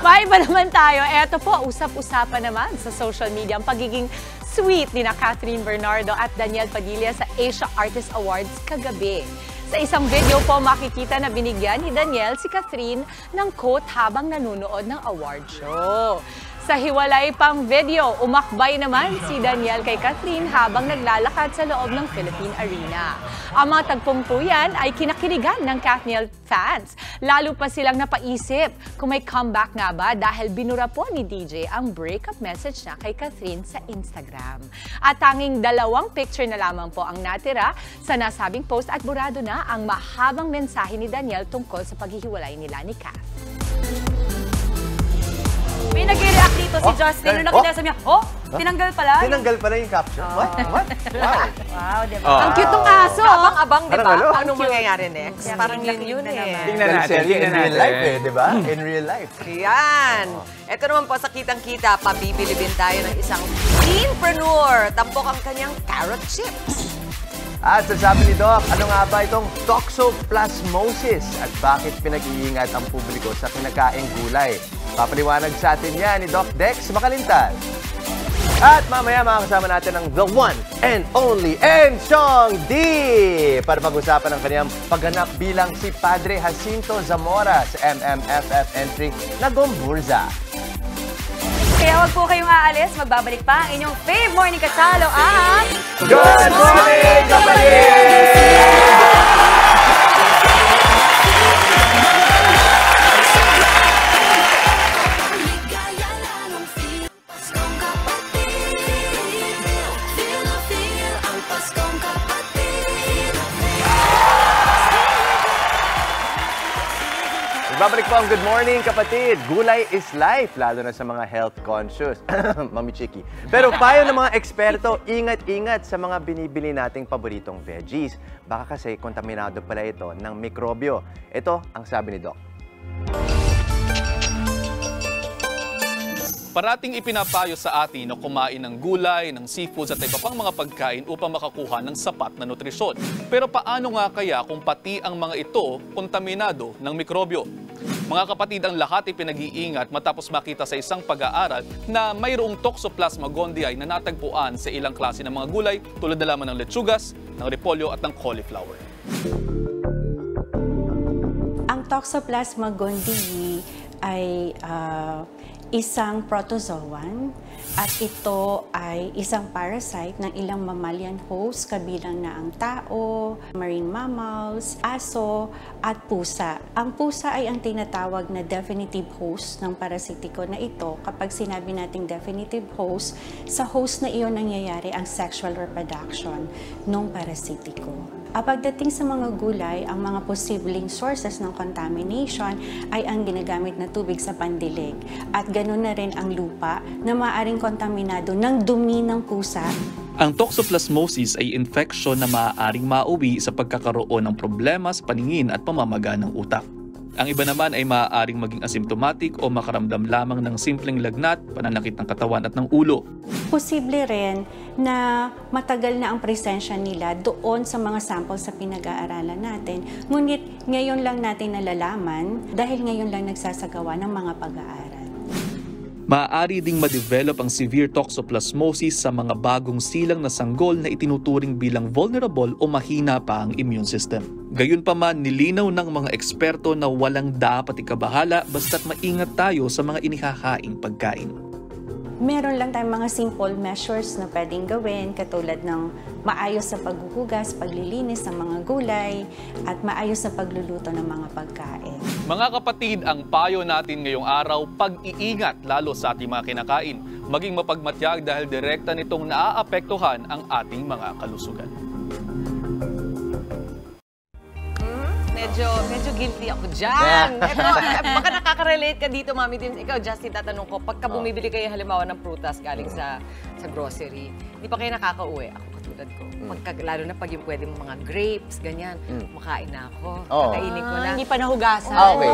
may iba naman tayo. Eto po, usap-usapan naman sa social media ang pagiging sweet ni na Catherine Bernardo at Daniel Padilla sa Asia Artist Awards kagabi. Sa isang video po, makikita na binigyan ni Daniel si Catherine ng quote habang nanonood ng award show. Sa hiwalay pang video, umakbay naman si Daniel kay Catherine habang naglalakad sa loob ng Philippine Arena. Ang mga tagpong po yan ay kinakiligan ng Katniel fans. Lalo pa silang napaisip kung may comeback nga ba dahil binura po ni DJ ang breakup message na kay Catherine sa Instagram. At tanging 2 picture na lamang po ang natira sa nasabing post at burado na ang mahabang mensahe ni Daniel tungkol sa paghihiwalay nila ni Kath.
May nag-react dito si Justin. Nung nakita sa niya, tinanggal pala.
Tinanggal pala yung caption. What? Wow.
Wow, diba?
Ang cute ng aso.
Abang-abang, diba?
Anong
mangyayari next? Parang yun eh.
Tingnan natin. In real life eh, diba? In real life.
Yan. Ito naman po sa kitang-kita, pabibilibin tayo ng isang teenpreneur. Tampok ang kanyang carrot chips.
At sasabi ni Doc, ano nga ba itong toxoplasmosis at bakit pinag-iingat ang publiko sa kinakaing gulay? Papaliwanag sa atin yan ni Doc Dex Makalintal. At mamaya makakasama natin ang the one and only Enchong D para pag-usapan ang kanyang pagganap bilang si Padre Jacinto Zamora sa MMFF entry na Gomburza.
Kaya wag po kayong aalis, magbabalik pa ang inyong Fave Morning Kasalo at...
Good morning, kapatid! Babalik po ang Good Morning, kapatid. Gulay is life, lalo na sa mga health conscious. Mami Chiki. Pero payo ng mga eksperto, ingat-ingat sa mga binibili nating paboritong veggies. Baka kasi kontaminado pala ito ng mikrobyo. Ito ang sabi ni Doc.
Parating ipinapayo sa atin na kumain ng gulay, ng seafoods at iba pang mga pagkain upang makakuha ng sapat na nutrisyon. Pero paano nga kaya kung pati ang mga ito kontaminado ng mikrobyo? Mga kapatid, ang lahat ay pinag-iingat matapos makita sa isang pag-aaral na mayroong Toxoplasma gondii na natagpuan sa ilang klase ng mga gulay tulad na lamang ng lechugas, ng repolyo at ng cauliflower.
Ang Toxoplasma gondii ay isang protozoan at ito ay isang parasite ng ilang mammalian host kabilang na ang tao, marine mammals, aso at pusa. Ang pusa ay ang tinatawag na definitive host ng parasitiko na ito. Kapag sinabi nating definitive host, sa host na iyon nangyayari ang sexual reproduction ng parasitiko. Pagdating sa mga gulay, ang mga posibleng sources ng contamination ay ang ginagamit na tubig sa pandilig. At ganoon na rin ang lupa na maaaring kontaminado ng dumi ng pusa
Ang toxoplasmosis ay infeksyon na maaaring mauwi sa pagkakaroon ng problema sa paningin at pamamaga ng utak. Ang iba naman ay maaaring maging asymptomatic o makaramdam lamang ng simpleng lagnat, pananakit ng katawan at ng ulo.
Posible rin na matagal na ang presensya nila doon sa mga samples sa pinag-aaralan natin. Ngunit ngayon lang natin nalalaman dahil ngayon lang nagsasagawa ng mga pag-aaral.
Maaari ding ma-develop ang severe toxoplasmosis sa mga bagong silang na sanggol na itinuturing bilang vulnerable o mahina pa ang immune system. Gayunpaman, nilinaw ng mga eksperto na walang dapat ikabahala basta't maingat tayo sa mga inihakaing pagkain.
Meron lang tayong mga simple measures na pwedeng gawin katulad ng maayos na paghuhugas, paglilinis ng mga gulay at maayos na pagluluto ng mga pagkain.
Mga kapatid, ang payo natin ngayong araw, pag-iingat lalo sa ating mga kinakain. Maging mapagmatyag dahil direkta nitong naaapektuhan ang ating mga kalusugan.
Medyo guilty ako dyan. Baka nakaka-relate ka dito, Mami Tim. Ikaw, Justin, tatanong ko, pagka bumibili kayo halimbawa ng prutas galing sa grocery, hindi pa kayo nakaka-uwi? Ako katulad ko. Lalo na pag yung pwede mga grapes, ganyan, makain na ako. Kakainin ko na.
Hindi pa nahugasan.
Okay.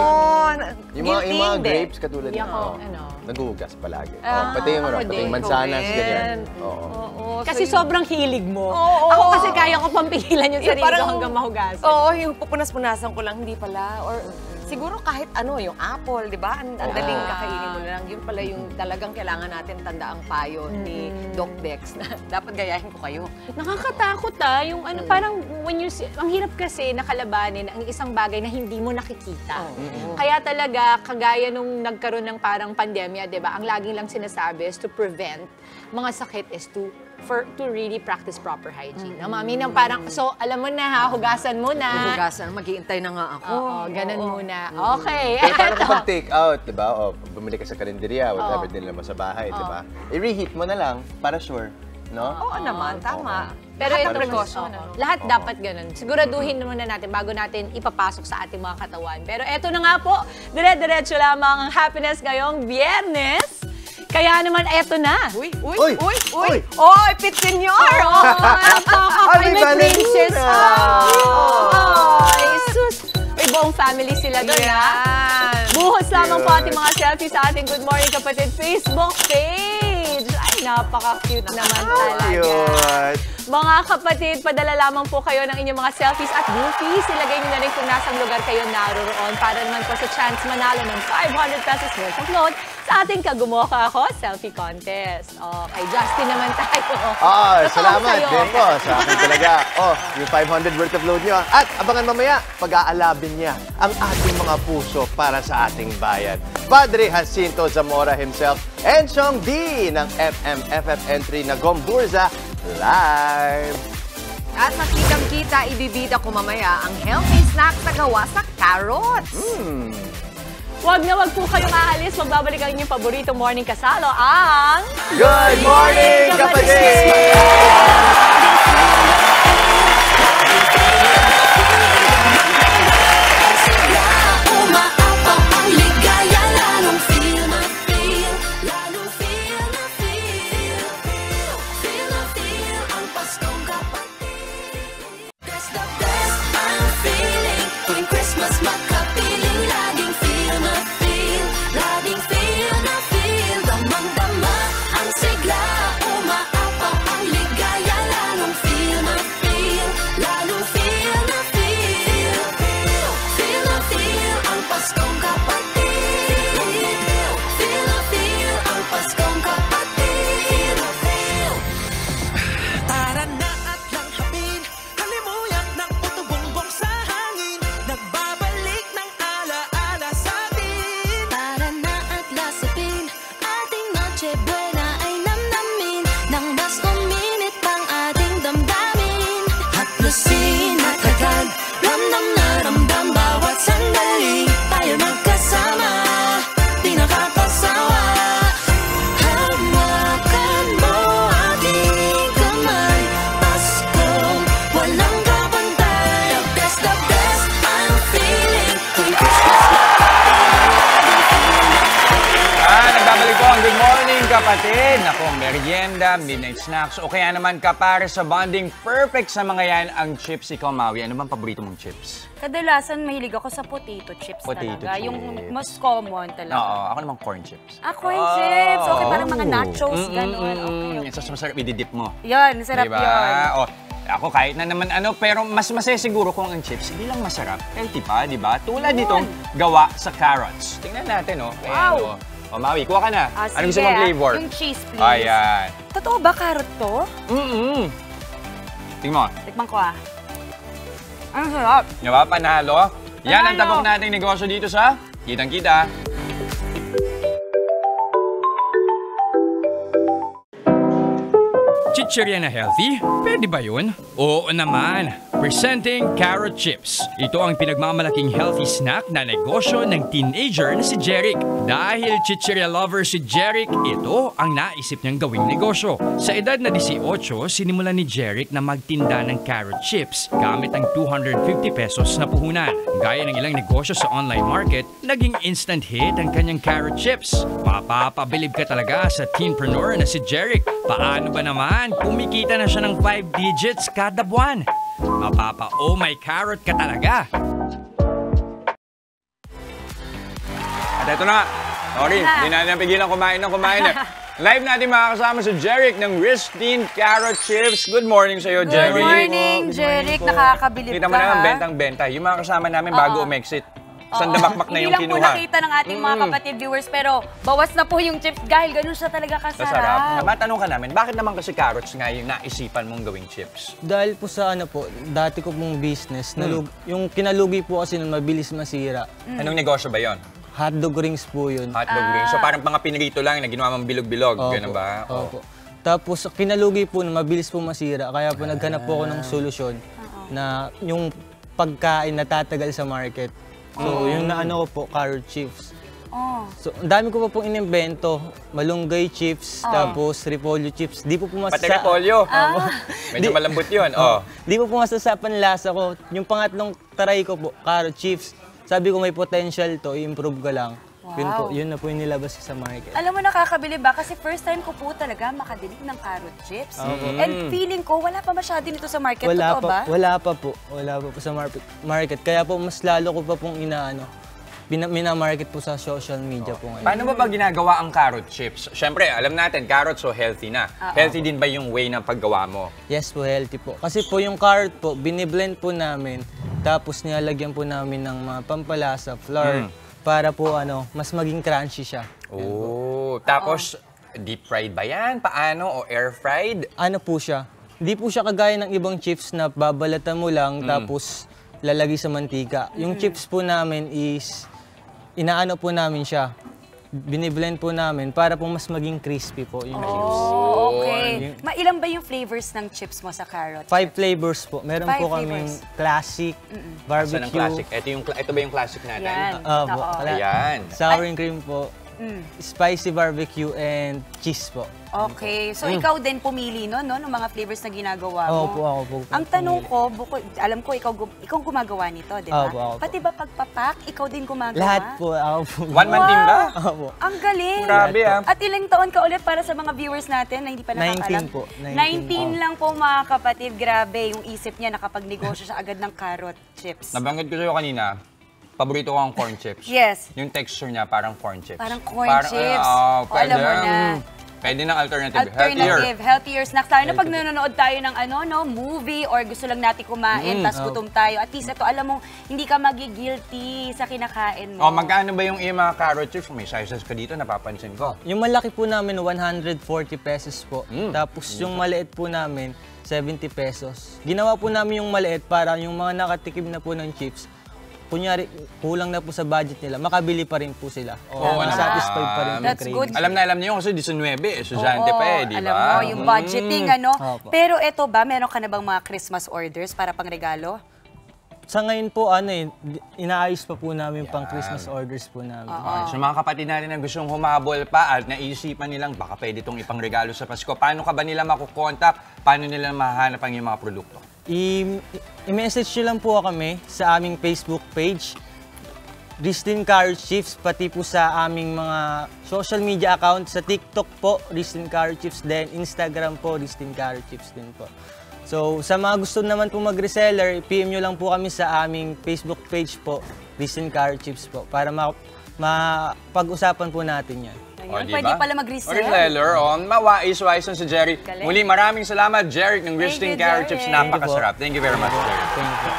Yung
mga grapes katulad
niya.
Naguhugas palagi. Pati yung mansanas, ganyan.
Kasi sobrang hilig mo. Ako kasi kaya ko pampigilan yung sarili ko hanggang mahugasan.
Oo, yung pupunas-punasan ko lang, hindi pala. Or siguro kahit yung apple, di ba? Ang daling kakainin mo na lang. Yun pala yung talagang kailangan natin tandaang payo ni Doc Dex na dapat gayahin ko kayo.
Nakakatakot yung parang when you see, ang hirap kasi nakalabanin ang isang bagay na hindi mo nakikita. Kaya talaga, kagaya nung nagkaroon ng parang pandemya, di ba? Ang laging lang sinasabi is to prevent mga sakit is to really practice proper hygiene. Mami, nang parang, so alam mo na hugasan mo na.
Hugasan, mag-iintay na nga ako.
Ganun muna. Okay.
Pero parang kapag take out, di ba? O bumili ka sa karinderya, whatever din naman sa bahay, di ba? I-reheat mo na lang para sure, no?
Oo naman, tama.
Pero ito precaution. Lahat dapat ganun. Siguraduhin muna natin bago natin ipapasok sa ating mga katawan. Pero eto na nga po, dire-diretso lamang ang happiness ngayong Biyernes. Kaya naman, eto na.
Uy!
Oy, Pit Senyor! May princess. Ay, sus. May buong family sila doon, ha? Buhos lamang po ating mga selfie sa ating Good Morning Kapatid Facebook page. Ay, napaka-cute naman talaga. Mga kapatid, padala lamang po kayo ng inyong mga selfies at goofies. Ilagay niyo na rin kung nasang lugar kayo naroon para naman po sa chance manalo ng 500 pesos worth of load sa ating Kagumoka Ako Selfie Contest. Kay Justin naman tayo.
Salamat din po sa akin talaga. Yung 500 worth of load nyo. At abangan mamaya, pag-aalabin niya ang ating mga puso para sa ating bayan. Padre Jacinto Zamora himself and Chong D ng FMFF entry na Gomburza live.
At makitang-kita, ibibida ko mamaya ang healthy snacks na gawa sa carrots.
Wag na wag po kayong aalis. Magbabalik ang inyong paboritong morning kasalo, ang
Good Morning Kapatid!
Damang-dama ang sigla, umaapaw ang ligaya.
kapatid, nako, merienda, midnight snacks, o kaya naman kapare sa bonding, perfect sa mga yan ang chips. Ikaw, Maui, ano bang paborito mong chips?
Kadalasan mahilig ako sa potato chips
Potato
talaga.
chips.
Yung most common talaga.
Oo, ako naman corn chips.
Corn chips. Okay, parang mga nachos, gano'n. Okay.
Yes, masarap, ididip mo.
Yan, sarap
diba?
yun.
O, ako kahit na naman ano, pero mas masaya siguro kung ang chips hindi lang masarap, healthy pa, di ba? Tulad nitong gawa sa carrots. Tingnan natin, oh.
Wow!
O, Maui, kuha ka na. Ano gusto mong flavor?
Yung cheese, please.
Ayan.
Totoo ba carrot to?
Tingnan mo.
Tikman ko Ang sarap.
Diba? Panalo. Yan ang tabok nating negosyo dito sa Kitang Kita.
Chichirya na healthy? Pwede ba yun? Oo naman. Presenting Carrot Chips. Ito ang pinagmamalaking healthy snack na negosyo ng teenager na si Jeric. Dahil chichirya lover si Jeric, ito ang naisip niyang gawing negosyo. Sa edad na 18, sinimulan ni Jeric na magtinda ng carrot chips gamit ang 250 pesos na puhunan. Gaya ng ilang negosyo sa online market, naging instant hit ang kanyang carrot chips. Mapapabilib ka talaga sa teenpreneur na si Jeric. Paano ba naman? Kumikita na siya ng 5 digits kada buwan. Mapapa-oh my carrot ka talaga.
At ito na. Sorry, hindi natin napigilan kumain na. Live natin makakasama si Jeric ng Ristin Carrot Chips. Good morning sa'yo, Jeric.
Good morning, Jeric. Nakakabilib ka.
Kita mo naman, bentang-benta. Yung mga kasama namin bago umexit. Sandamakmak na yung kinuha.
Hindi lang po nakita ng ating mga kapatid viewers, pero bawas na po yung chips dahil ganun siya talaga kasarap.
Matanong ka namin, bakit naman kasi carrots nga yung naisipan mong gawing chips?
Dahil po sa dati ko pong business, yung kinalugi po kasi nun mabilis masira.
Anong negosyo ba yon?
Hotdog rings po yun.
Hotdog rings. So parang mga pinirito lang na ginawa mong bilog-bilog. Ganun ba?
Opo. Tapos kinalugi po na mabilis po masira, kaya po naghanap po ako ng solusyon na yung pagkain natatagal sa market. So, yung naano ko po, carrot chips. So, ang dami ko pa pong inimbento. Malunggay chips, tapos repolyo chips. Di po
Pati repolyo? Medyo malambot yun.
Di po masasapan lasa ko. Yung pangatlong taray ko po, carrot chips. Sabi ko may potential to, i-improve ko lang.
Wow.
Yun na po yung nilabas ko sa market.
Alam mo, nakakabilib ba? Kasi first time ko po talaga makadinig ng carrot chips. And feeling ko, wala pa masyado nito sa market. Totoo ba?
Wala pa po sa market. Kaya po, mas lalo ko pa pong minamarket po sa social media po ngayon.
Paano ba ginagawa ang carrot chips? Siyempre, alam natin, carrots so healthy na. Healthy din ba yung way ng paggawa mo?
Yes po, healthy po. Kasi po yung carrot po, biniblend po namin, tapos nilalagyan po namin ng mga pampalasa, flour, para po mas maging crunchy siya.
Tapos deep fried ba yan? Paano? O air fried?
Ano po siya? Hindi po siya kagaya ng ibang chips na babalatan mo lang tapos lalagay sa mantika. Yung chips po namin is inaano po namin siya. Biniblend po namin para po mas maging crispy po yung chips.
Okay. Ilan ba yung flavors ng chips mo sa carrot?
5 flavors po. Meron po kaming classic, barbecue.
Classic? Ito ba yung classic natin?
Yan.
Ayan.
Sour and cream po. Spicy barbecue and cheese po.
Okay. So, ikaw din pumili no, ng mga flavors na ginagawa mo?
Opo, ako po.
Ang tanong ko, alam ko, ikaw gumagawa nito, di ba?
Opo.
Pati ba pagpapak, ikaw din gumagawa?
Lahat po, ako po.
One-man team ba?
Opo.
Ang galing!
Grabe
At ilang taon ka ulit para sa mga viewers natin na hindi pa nakakalam?
19 po.
19 lang po mga kapatid. Grabe, yung isip niya nakapag-negosyo siya agad ng carrot chips.
Nabanggit ko sa'yo kanina, paborito ko ang corn chips.
Yes.
Yung texture niya parang corn chips.
Parang corn chips.
Pwede,
alam mo na.
Pwede ng alternative.
Healthier snacks. Lalo na pag nanonood tayo ng movie or gusto lang natin kumain, tas gutom tayo. At least ito, alam mo, hindi ka magigilty sa kinakain mo.
Magkano ba yung mga carrot chips? May sizes ka dito, napapansin ko.
Yung malaki po namin, 140 pesos po. Tapos yung maliit po namin, 70 pesos. Ginawa po namin yung maliit para yung mga nakatikim na po ng chips, kunyari, kulang na po sa budget nila, makabili pa rin po sila. Satisfied pa rin yung
That's good.
Alam niyo kasi 19, estudyante pa di ba?
Alam mo, yung budgeting, Pero eto ba, meron ka na bang mga Christmas orders para pang regalo?
Sa ngayon po, inaayos pa po namin pang Christmas orders po namin.
So mga kapatid natin na gustong humabol pa at naisipan nilang baka pwede itong ipangregalo sa Pasko, paano ka ba nila makukontak? Paano nila mahanap ang iyong mga produkto?
I-message nyo lang po kami sa aming Facebook page. Ristin Carrot Chips, pati po sa aming mga social media account. Sa TikTok po, Ristin Carrot Chips din. Instagram po, Ristin Carrot Chips din po. So, sa mga gusto naman po mag-reseller, PM nyo lang po kami sa aming Facebook page po, Ristin Carrot Chips po, para mapag-usapan po natin yan.
Ayun, pwede pala mag-reseller.
Reseller, mawais-wais si Jerry. Muli, maraming salamat, Jerry, ng Ristin Carrot Chips. Napakasarap. Thank you very much, Jerry.
Thank you.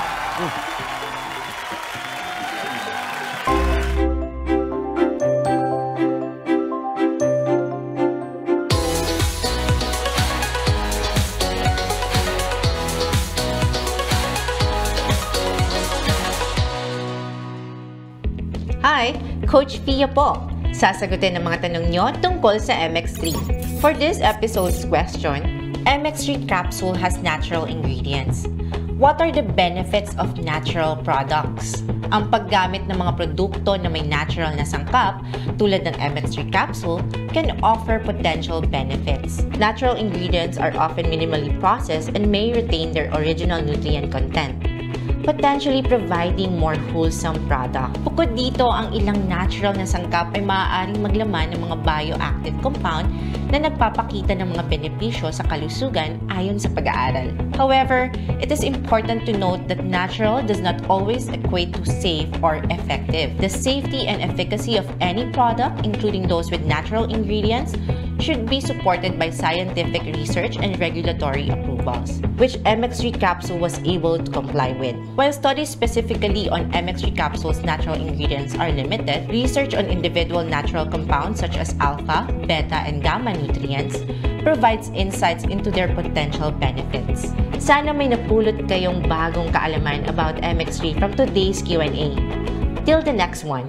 Hi, Coach Pia po. Sasagutin ang mga tanong nyo tungkol sa MX3. For this episode's question, MX3 capsule has natural ingredients. What are the benefits of natural products? Ang paggamit ng mga produkto na may natural na sangkap, tulad ng MX3 capsule, can offer potential benefits. Natural ingredients are often minimally processed and may retain their original nutrient content, potentially providing more wholesome product. Bukod dito, ang ilang natural na sangkap ay maaaring maglaman ng mga bioactive compound na nagpapakita ng mga benepisyo sa kalusugan ayon sa pag-aaral. However, it is important to note that natural does not always equate to safe or effective. The safety and efficacy of any product, including those with natural ingredients, should be supported by scientific research and regulatory approvals, which MX3 capsule was able to comply with. While studies specifically on MX3 capsule's natural ingredients are limited, research on individual natural compounds such as alpha, beta, and gamma nutrients provides insights into their potential benefits. Sana may napulot kayong bagong kaalaman about MX3 from today's Q&A. Till the next one.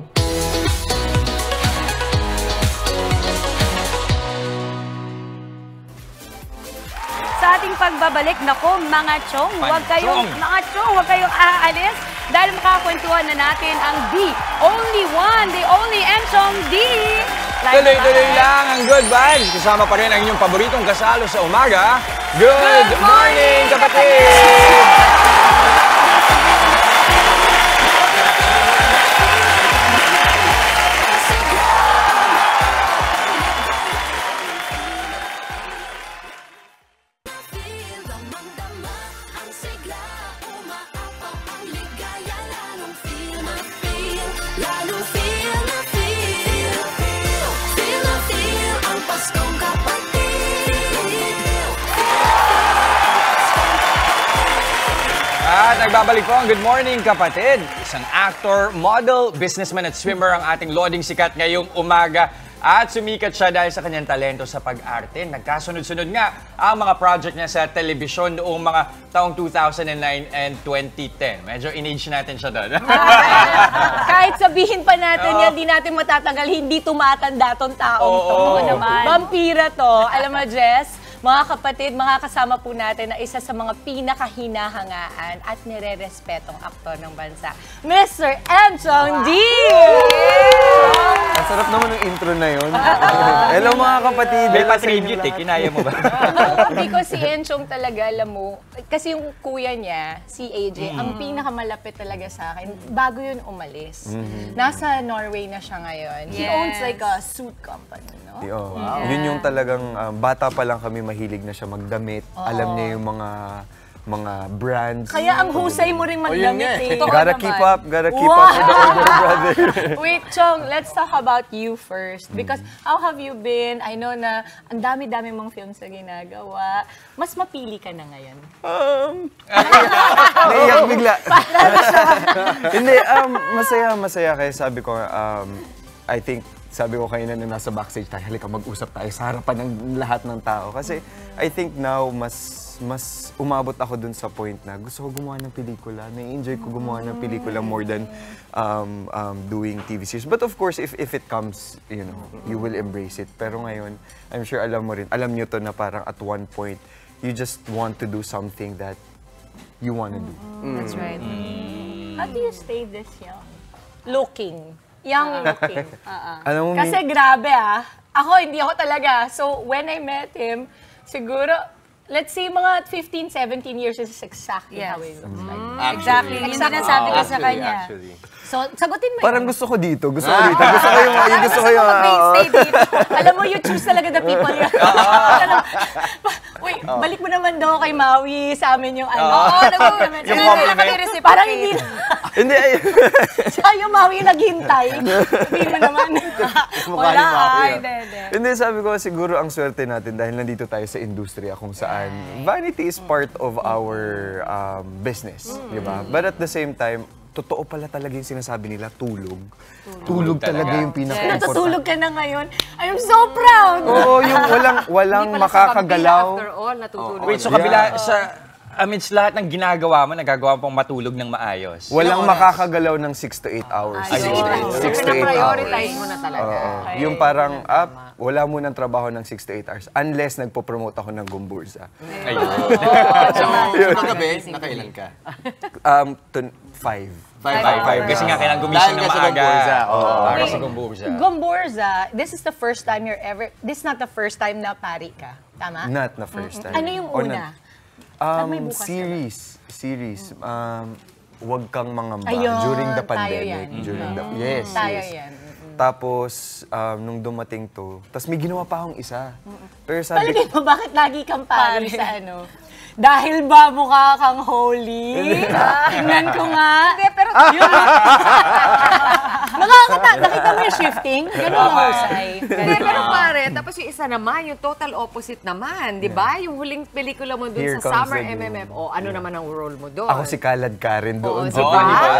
Sa ating pagbabalik, nako mga chong, huwag kayong aalis dahil makakakwentuhan na natin ang the only one, the only Enchong D.
Tuloy-tuloy lang ang good vibes. Kasama pa rin ang inyong paboritong kasalo sa umaga. Good morning, kapatid! At nagbabalik po ang Good Morning Kapatid. Isang actor, model, businessman at swimmer ang ating loding sikat ngayong umaga. At sumikat siya dahil sa kanyang talento sa pag-arte. Nagkasunod-sunod nga ang mga project niya sa telebisyon noong mga taong 2009 and 2010. Medyo in-age natin siya doon.
Kahit sabihin pa natin yan, di natin matatagal, hindi tumatanda tong taong to.
Naman.
Vampira to. Alam mo, Jess, mga kapatid, mga kasama po natin na isa sa mga pinakahinahangaan at nire-respetong aktor ng bansa, Mr. Enchong D!
Ang sarap naman ng intro na yun. Hello mga kapatid.
May pa-tribute eh, kinaya mo ba?
Because si Enchong talaga, alam mo, kasi yung kuya niya, si AJ, ang pinakamalapit talaga sa akin, bago yun umalis. Nasa Norway na siya ngayon. He owns like a suit company, no?
Wow. Yun yung talagang bata pa lang kami, mahilig na siya magdamit. Alam niya yung mga brands.
Kaya ang husay mo rin magdamit eh.
Gotta keep up with the older brother.
Wait, Chong, let's talk about you first. Because how have you been? I know na ang dami-dami mong films na ginagawa. Mas mapili ka na ngayon.
Naiyak bigla. Hindi, masaya kaya sabi ko, I think, sabi ko kanina na nasa backstage tayo, halika mag-usap tayo sa harapan ng lahat ng tao. Kasi I think now, mas umabot ako dun sa point na gusto ko gumawa ng pelikula. Na-enjoy ko gumawa ng pelikula more than doing TV series. But of course, if it comes, you know, you will embrace it. Pero ngayon, I'm sure alam mo rin, alam nyo to na parang at one point, you just want to do something that you want to do.
That's right. How do you stay this young? Looking. Young looking. Kasi grabe ako hindi ako talaga. So when I met him, siguro
let's say mga 15, 17 years is exactly how it looks like.
Exactly. Yun din ang sabi ko sa kanya.
So, sagutin mo
Parang gusto ko dito. Gusto ko dito. Gusto ko yung... Gusto ko yung...
Alam mo, you choose talaga the people you... Wait, balik mo naman daw kay Maui sa amin yung ano.
Yung compliment.
Parang hindi na...
Hindi.
Siya yung Maui yung naghintay. Sabihin mo naman. Wala.
Hindi, sabi ko siguro ang swerte natin dahil nandito tayo sa industriya kung saan vanity is part of our business. Diba? But at the same time, totoo pala talaga yung sinasabi nila, tulog. Tulog talaga yung pinaka-important.
Natutulog ka na ngayon. I am so proud!
Oo, yung walang makakagalaw.
After all, natutulog.
Wait, so kabila sa... Amidst lahat ng ginagawa mo, nagagawa mo pang matulog ng maayos.
Walang makakagalaw ng 6 to 8 hours. 6 to 8 hours.
Prioritize mo na talaga.
Yung parang, wala mo ng trabaho ng 6 to 8 hours unless nagpo-promote ako ng Gumburza.
Ayun. So, kagabi, nakailan ka?
5.
Kasi nga kailangan gumising ng maaga. Para sa Gumburza.
Gumburza, this is the first time you're ever... This is not the first time na pari ka. Tama?
Not the first time.
Ano yung una?
Series. Huwag kang mangamba.
Ayun,
during the
tayo
pandemic.
yan.
Yes.
Tayo yan.
Tapos, nung dumating to, tapos may ginawa pa akong isa. Pero sabi
Palagay mo, bakit lagi kang pari sa ano? Dahil ba mukha kang holy? Tingnan ko nga.
Hindi, pero
yun. Nakita mo yung shifting? Ganun ang husay.
Hindi, pero pare, tapos yung isa naman, yung total opposite naman, di ba? Yung huling pelikula mo dun
Here
sa
Comes
Summer
the Doom.
MMM. Ano naman ang role mo doon?
ako si Kalad Karen doon sa
diba?
pelikula.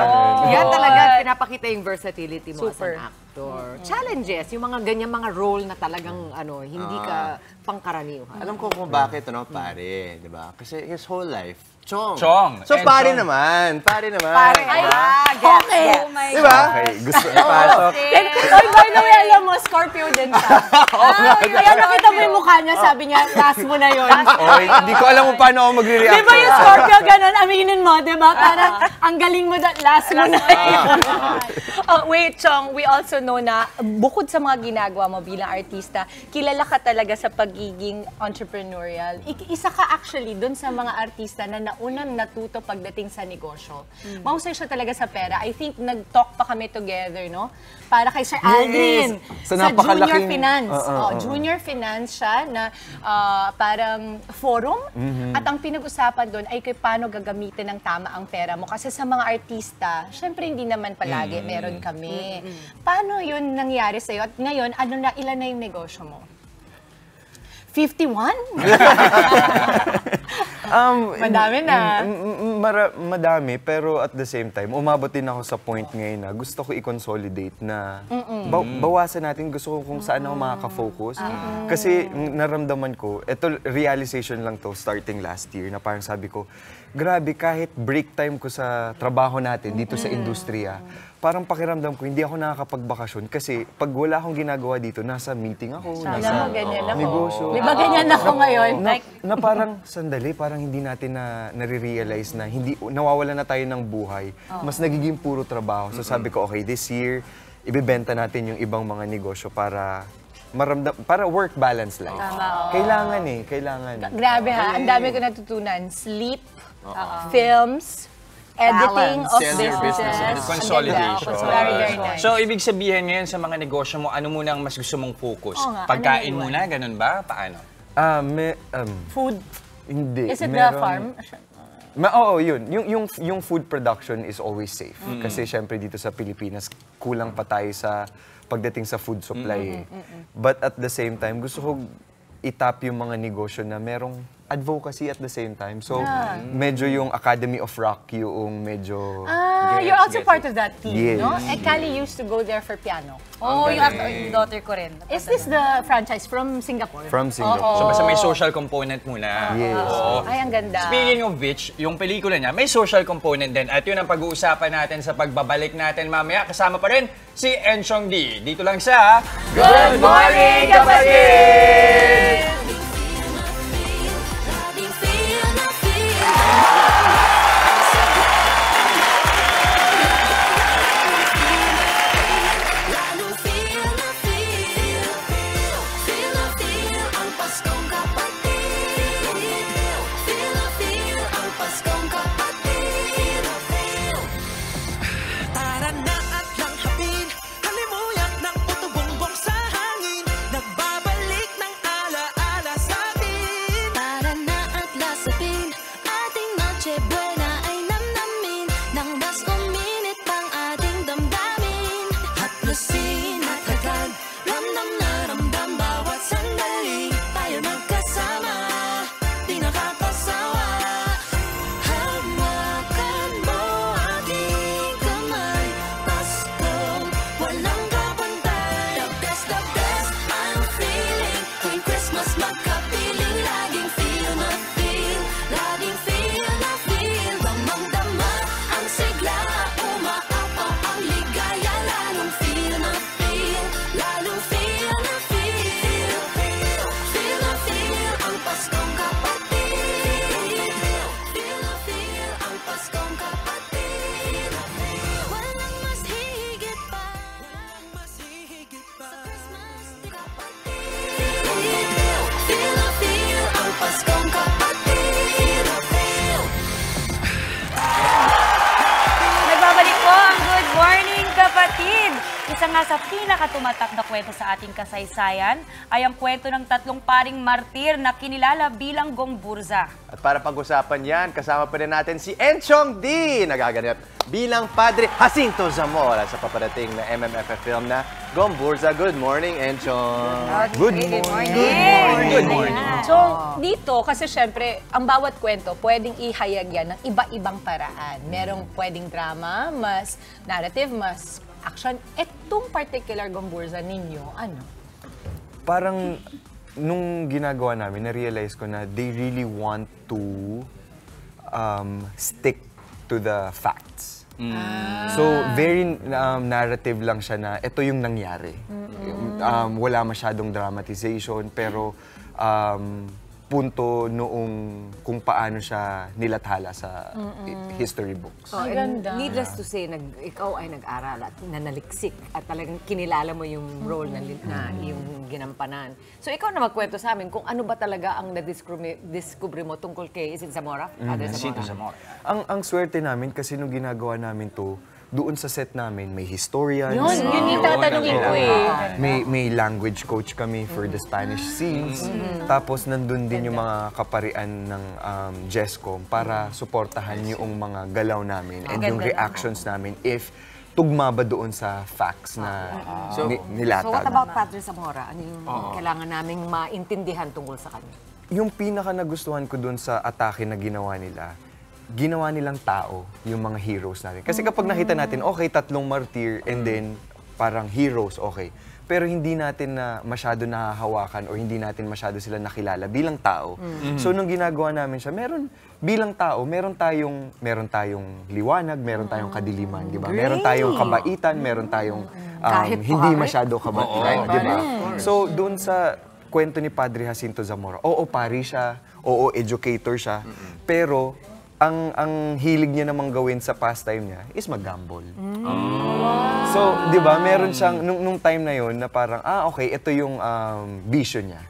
Yan talaga, pinapakita yung versatility mo as an actor. Challenges, yung mga ganyan mga role na talagang hindi ka pangkaraniwan.
Alam ko kung bakit, pare, di ba? Kasi his whole life, Chong.
So,
pare naman. Pare naman.
Pare.
Okay.
Di ba?
Okay, gusto na pasok.
Oy, by the way, alam mo, Scorpio din siya. Kaya nakita mo yung mukha niya, sabi niya, last mo na yun.
Oy, hindi ko alam kung paano ako magre-react.
Di ba yung Scorpio ganun? Aminin mo, di ba? Parang ang galing mo, last mo na yun. Wait, Chong, we also know na bukod sa mga ginagawa mo bilang artista, kilala ka talaga sa pagiging entrepreneurial. Isa ka actually dun sa mga artista na naunang natuto pagdating sa negosyo. Mahusay siya talaga sa pera. I think nag-talk pa kami together, no? Para kay Sir Aldrin.
Sa
Junior Finance. Junior Finance siya na parang forum. At ang pinag-usapan doon ay kung paano gagamitin ng tama ang pera mo. Kasi sa mga artista, syempre hindi naman palagi meron kami. Paano yun nangyari sa'yo? At ngayon, ilan na yung negosyo mo? 51? Madami na.
Madami, pero at the same time, umabot din ako sa point ngayon na gusto ko i-consolidate na bawasan natin, gusto ko kung saan ako makaka-focus. Kasi naramdaman ko, ito realization lang to starting last year, na parang sabi ko, grabe, kahit break time ko sa trabaho natin dito sa industriya, parang pakiramdam ko, hindi ako nakakapagbakasyon kasi pag wala akong ginagawa dito, nasa meeting ako, nasa negosyo.
Di ba ganyan ako ngayon?
Na parang, sandali, parang hindi natin nare-realize na hindi, nawawala na tayo ng buhay. Mas nagiging puro trabaho. So sabi ko, okay, this year, ibibenta natin yung ibang mga negosyo para para work balance life. Kailangan.
Grabe ha, ang dami ko natutunan. Sleep, films, editing of businesses,
consolidation.
Very nice.
So, ibig sabihin ngayon sa mga negosyo mo, ano muna ang mas gusto mong focus? Pagkain muna, ganun ba? Paano?
Food?
Hindi.
Is it the farm?
Oo, yun. Yung food production is always safe. Kasi syempre dito sa Pilipinas, kulang pa tayo sa pagdating sa food supply. But at the same time, gusto ko itap yung mga negosyo na merong advocacy at the same time. So, medyo yung Academy of Rock yung medyo...
you're also part of that team,
yes.
no? Kali used to go there for piano.
Yung daughter ko rin.
Is this the franchise from Singapore?
From Singapore.
So, basta may social component muna.
Yes.
Ay, ang ganda.
Speaking of which, yung pelikula niya, may social component din. At yun ang pag-uusapan natin sa pagbabalik natin mamaya. Kasama pa rin si Enchong D. Dito lang sa Good Morning, Kapatid!
Isa nga sa pinakatumatak na kwento sa ating kasaysayan ay ang kwento ng tatlong paring martir na kinilala bilang Gomburza.
At para pag-usapan yan, kasama pa rin natin si Enchong D, nagaganap bilang Padre Jacinto Zamora sa paparating na MMFF film na Gomburza. Good morning, Enchong.
Good morning.
Good morning.
So, dito, kasi syempre, ang bawat kwento, pwedeng ihayag yan ng iba-ibang paraan. Merong pwedeng drama, mas narrative, mas action. Etong particular Gomburza ninyo, ano?
Parang nung ginagawa namin, na-realize ko na they really want to stick to the facts. So, very narrative lang siya na ito yung nangyari. Wala masyadong dramatization, pero punto noong kung paano siya nilathala sa history books.
Oh, needless to say, ikaw ay nag-aral at nanaliksik at talagang kinilala mo yung role na yung ginampanan. So ikaw na magkwento sa amin kung ano ba talaga ang na-discover mo tungkol kay Isin Zamora?
Jacinto Zamora.
Ang swerte namin kasi nung ginagawa namin to, doon sa set namin, may historians.
Yun yung tatanungin ko eh.
May language coach kami for the Spanish scenes. Tapos nandun din yung mga kaparian ng GESCOM para suportahan yung mga galaw namin and yung reactions namin if tugma ba doon sa facts na nilatag.
So what about Padre Zamora? Ano yung kailangan naming maintindihan tungkol sa kanya?
Yung pinaka nagustuhan ko doon sa atake na ginawa nilang tao, yung mga heroes natin. Kasi kapag nakita natin, okay, tatlong martir and then parang heroes, okay. Pero hindi natin na masyado nahahawakan o hindi natin masyado sila nakilala bilang tao. So nung ginagawa namin siya, bilang tao, meron tayong liwanag, meron tayong kadiliman, di ba? Meron tayong kabaitan, meron tayong hindi masyado kabaitan, di ba? So doon sa kwento ni Padre Jacinto Zamora, oo, pari siya, oo, educator siya, pero ang hilig niya namang gawin sa pastime niya is mag-gamble. So, di ba, meron siyang, nung time na yon na parang, okay, ito yung vision niya.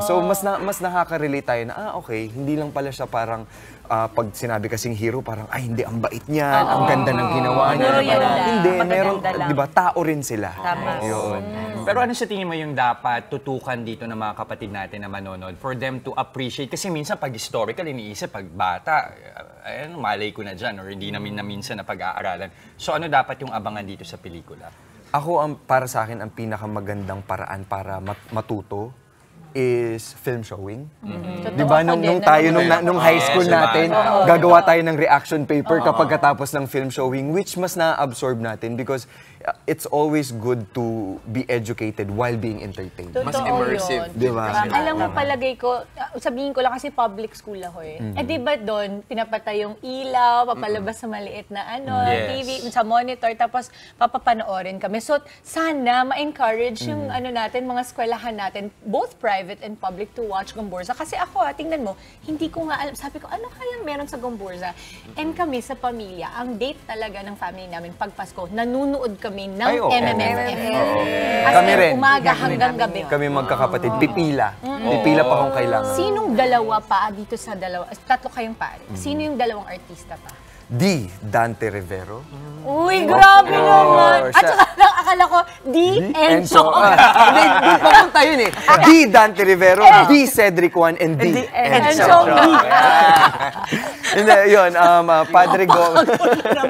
So mas nakaka-relate tayo na, okay, hindi lang pala siya parang, pag sinabi kasing hero, parang, hindi, ang bait niya, ang ganda ng ginawa niya. Hindi, meron, di ba, tao rin sila. Yun.
Pero ano sa tingin mo yung dapat tutukan dito ng mga kapatid natin na manonood for them to appreciate? Kasi minsan pag historical, iniisip, pag bata, malay ko na dyan or hindi namin na minsan na pag-aaralan. So ano dapat yung abangan dito sa pelikula?
Ako, para sa akin, ang pinakamagandang paraan para matuto is film showing. Di ba, nung high school natin, gagawa tayo ng reaction paper kapag katapos ng film showing, which mas na-absorb natin because it's always good to be educated while being entertained.
Mas immersive.
Di ba?
Alam mo, palagay ko, sabihin ko lang kasi public school ako eh. Di ba doon, pinapatay yung ilaw, papalabas sa maliit na TV, sa monitor, tapos papapanoorin kami. So, sana ma-encourage yung natin, mga eskwelahan natin, both private and public to watch Gomburza. Kasi ako, tingnan mo, hindi ko nga alam. Sabi ko, ano kayang meron sa Gomburza? And kami sa pamilya, ang date talaga ng family namin pag Pasko, nanunood kami ng MMFF.
Kami rin.
Umaga hanggang gabi.
Kami magkakapatid. Pipila. Pipila pa kung kailangan.
Sinong dalawa pa dito sa tatlo kayong pare? Sino yung dalawang artista pa?
Dante Rivero.
Uy, grabe naman! At saka akala ko, Encho.
Hindi, papunta yun eh. Dante Rivero, Cedric Juan, and Encho. Hindi, yun. Padre Gomez.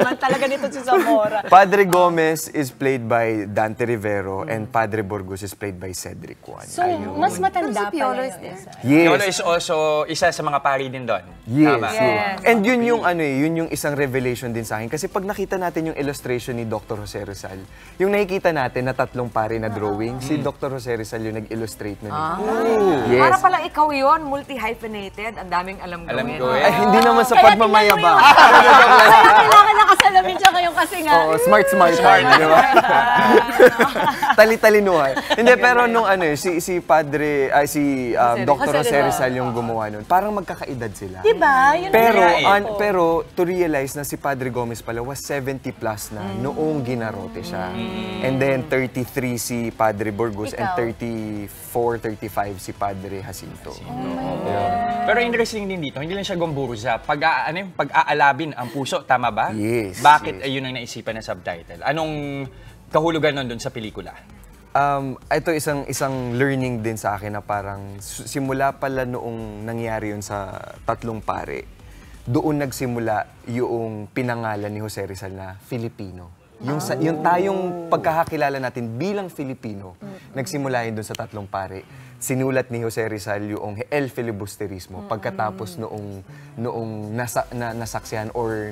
naman talaga nito si Zamora.
Padre Gomez is played by Dante Rivero and Padre Burgos is played by Cedric Juan.
So, mas matanda pa na yun.
Piolo is also isa sa mga pari din doon.
Yes. And yun yung isang revelation din sa akin. Kasi pag nakita natin yung illustration ni Dr. Jose Rizal, yung nakikita natin na tatlong pari na drawing, si Dr. Jose Rizal yung nag-illustrate na
nito. Para pala ikaw yun, multi-hyphenated, ang daming alam gawin.
Ay, hindi naman sa pagmamayabang.
Kaya kailangan nakasalamin siya kayo kasi nga.
Oo, smart. Di ba? Tali-talinuhan. Hindi, pero nung si Padre, Dr. Jose Rizal yung gumawa nun, parang magkakaedad sila.
Diba?
Pero to realize na si Padre Gomez pala was 70 plus na noong ginarote siya. And then 33 si Padre Burgos and 34, 35 si Padre Jacinto.
Pero interesting din dito, hindi lang siya Gomburza. Pag-aalabin ang puso, tama ba?
Yes.
Bakit ayun ang naisipan na subtitle? Anong kahulugan nun dun sa pelikula?
Ito isang learning din sa akin na parang simula pala noong nangyari yun sa Tatlong Pare, doon nagsimula yung pinangalan ni Jose Rizal na Filipino. Yung tayong pagkakakilala natin bilang Filipino, nagsimula yun doon sa Tatlong Pare. Sinulat ni Jose Rizal yung El Filibusterismo pagkatapos noong nasaksihan or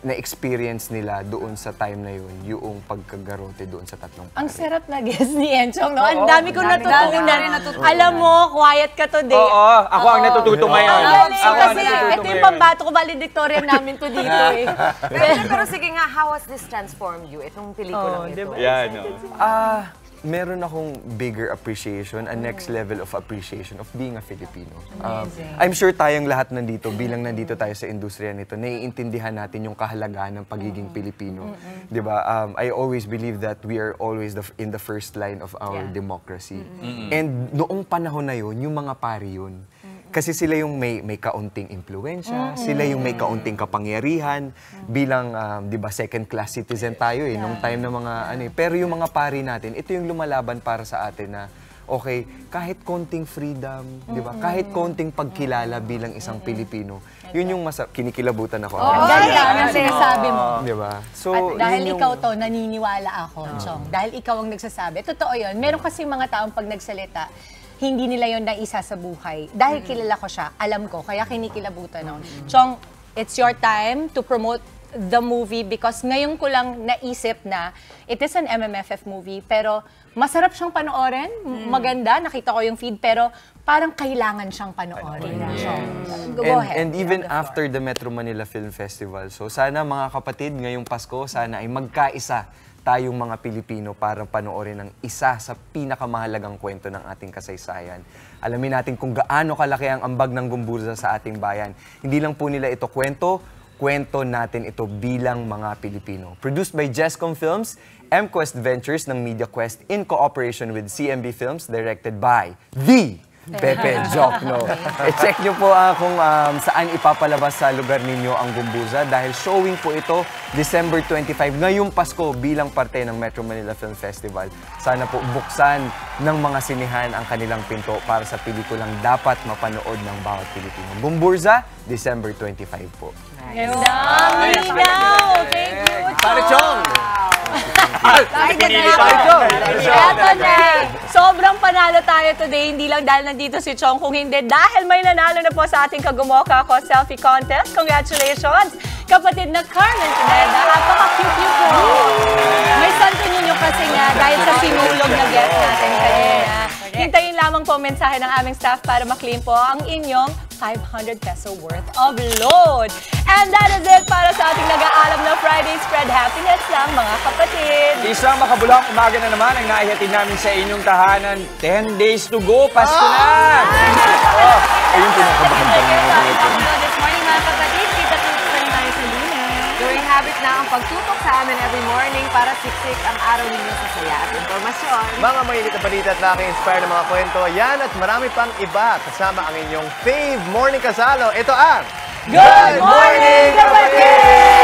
na-experience nila doon sa time na yun, yung pagkagarote doon sa Tatlong Pare.
Ang sarap na guess ni Enchong, no? Ang dami kong natutunan. Alam mo, quiet ka today.
Oo, ako ang natututo ngayon.
Kasi ito yung pambato ko, valedictorian namin to dito eh.
Pero sige nga, how has this transformed you, itong pelikula ito?
Meron akong bigger appreciation, a next level of appreciation of being a Filipino. I'm sure tayong lahat nandito, bilang nandito tayo sa industriya nito, naiintindihan natin yung kahalagahan ng pagiging Pilipino. Diba? I always believe that we are always in the first line of our democracy. And noong panahon na yun, yung mga pari yun. Kasi sila yung may kaunting impluensya, sila yung may kaunting kapangyarihan bilang, di ba, second-class citizen tayo nung time ng mga pero yung mga pari natin, ito yung lumalaban para sa atin na okay, kahit konting freedom, di ba? Kahit konting pagkilala bilang isang Pilipino, yun yung kinikilabutan ako.
Ang ganda ang sinasabi mo.
Di ba?
So, at dahil ikaw to, naniniwala ako, Chong. Dahil ikaw ang nagsasabi. Totoo yun. Meron kasi mga taong pag nagsalita, hindi nila yon naisa sa buhay. Dahil kilala ko siya, alam ko, kaya kinikilabutan ako. Chong, it's your time to promote the movie because ngayon ko lang naisip na it is an MMFF movie, pero masarap siyang panoorin, maganda, nakita ko yung feed, pero parang kailangan siyang panoorin. Go ahead.
And even after the Metro Manila Film Festival, so sana mga kapatid, ngayong Pasko, sana ay magkaisa tayong mga Pilipino para panoorin ang isa sa pinakamahalagang kwento ng ating kasaysayan. Alamin natin kung gaano kalaki ang ambag ng Gumburza sa ating bayan. Hindi lang po nila ito kwento natin ito bilang mga Pilipino. Produced by Jescom Films, MQuest Ventures ng MediaQuest in cooperation with CMB Films, directed by the Pepe Jokno. Check nyo po kung saan ipapalabas sa lugar ninyo ang Gumburza dahil showing po ito December 25 ngayong Pasko bilang parte ng Metro Manila Film Festival. Sana po buksan ng mga sinihan ang kanilang pinto para sa pelikulang dapat mapanood ng bawat Pilipino. Gumburza, December 25 po.
Thank you,
Pare Chong!
Eto na! Sobrang panalo tayo today, hindi lang dahil nandito si Chong, kung hindi dahil may nanalo na po sa ating Kagumoka Ako Selfie Contest. Congratulations! Kapatid na Carmen Pineda, napaka-cute niyo po! May santo ninyo kasi nga dahil sa sinulog na guest natin kanina. Hintayin lamang po mensahe ng aming staff para maklaim po ang inyong 500 peso worth of load. And that is it para sa ating nag-aalam na Friday Spread Happiness lang, mga kapatid.
Isang makabulang umaga na naman ang naihatid namin sa inyong tahanan. 10 days to go, Pasko na!
Ayun pinakabagandang
This morning, mga kapatid, kita po pa rin tayo sa Luna. Gawing habit na ang pagtutok sa amin every morning para siksik ang araw ninyo sa saya at informasyon.
Mga mainit na balita at nakaka-inspire ng mga kwento, yan at marami pang iba kasama ang inyong fave morning kasalo. Ito ang
Good Morning, Kapatid!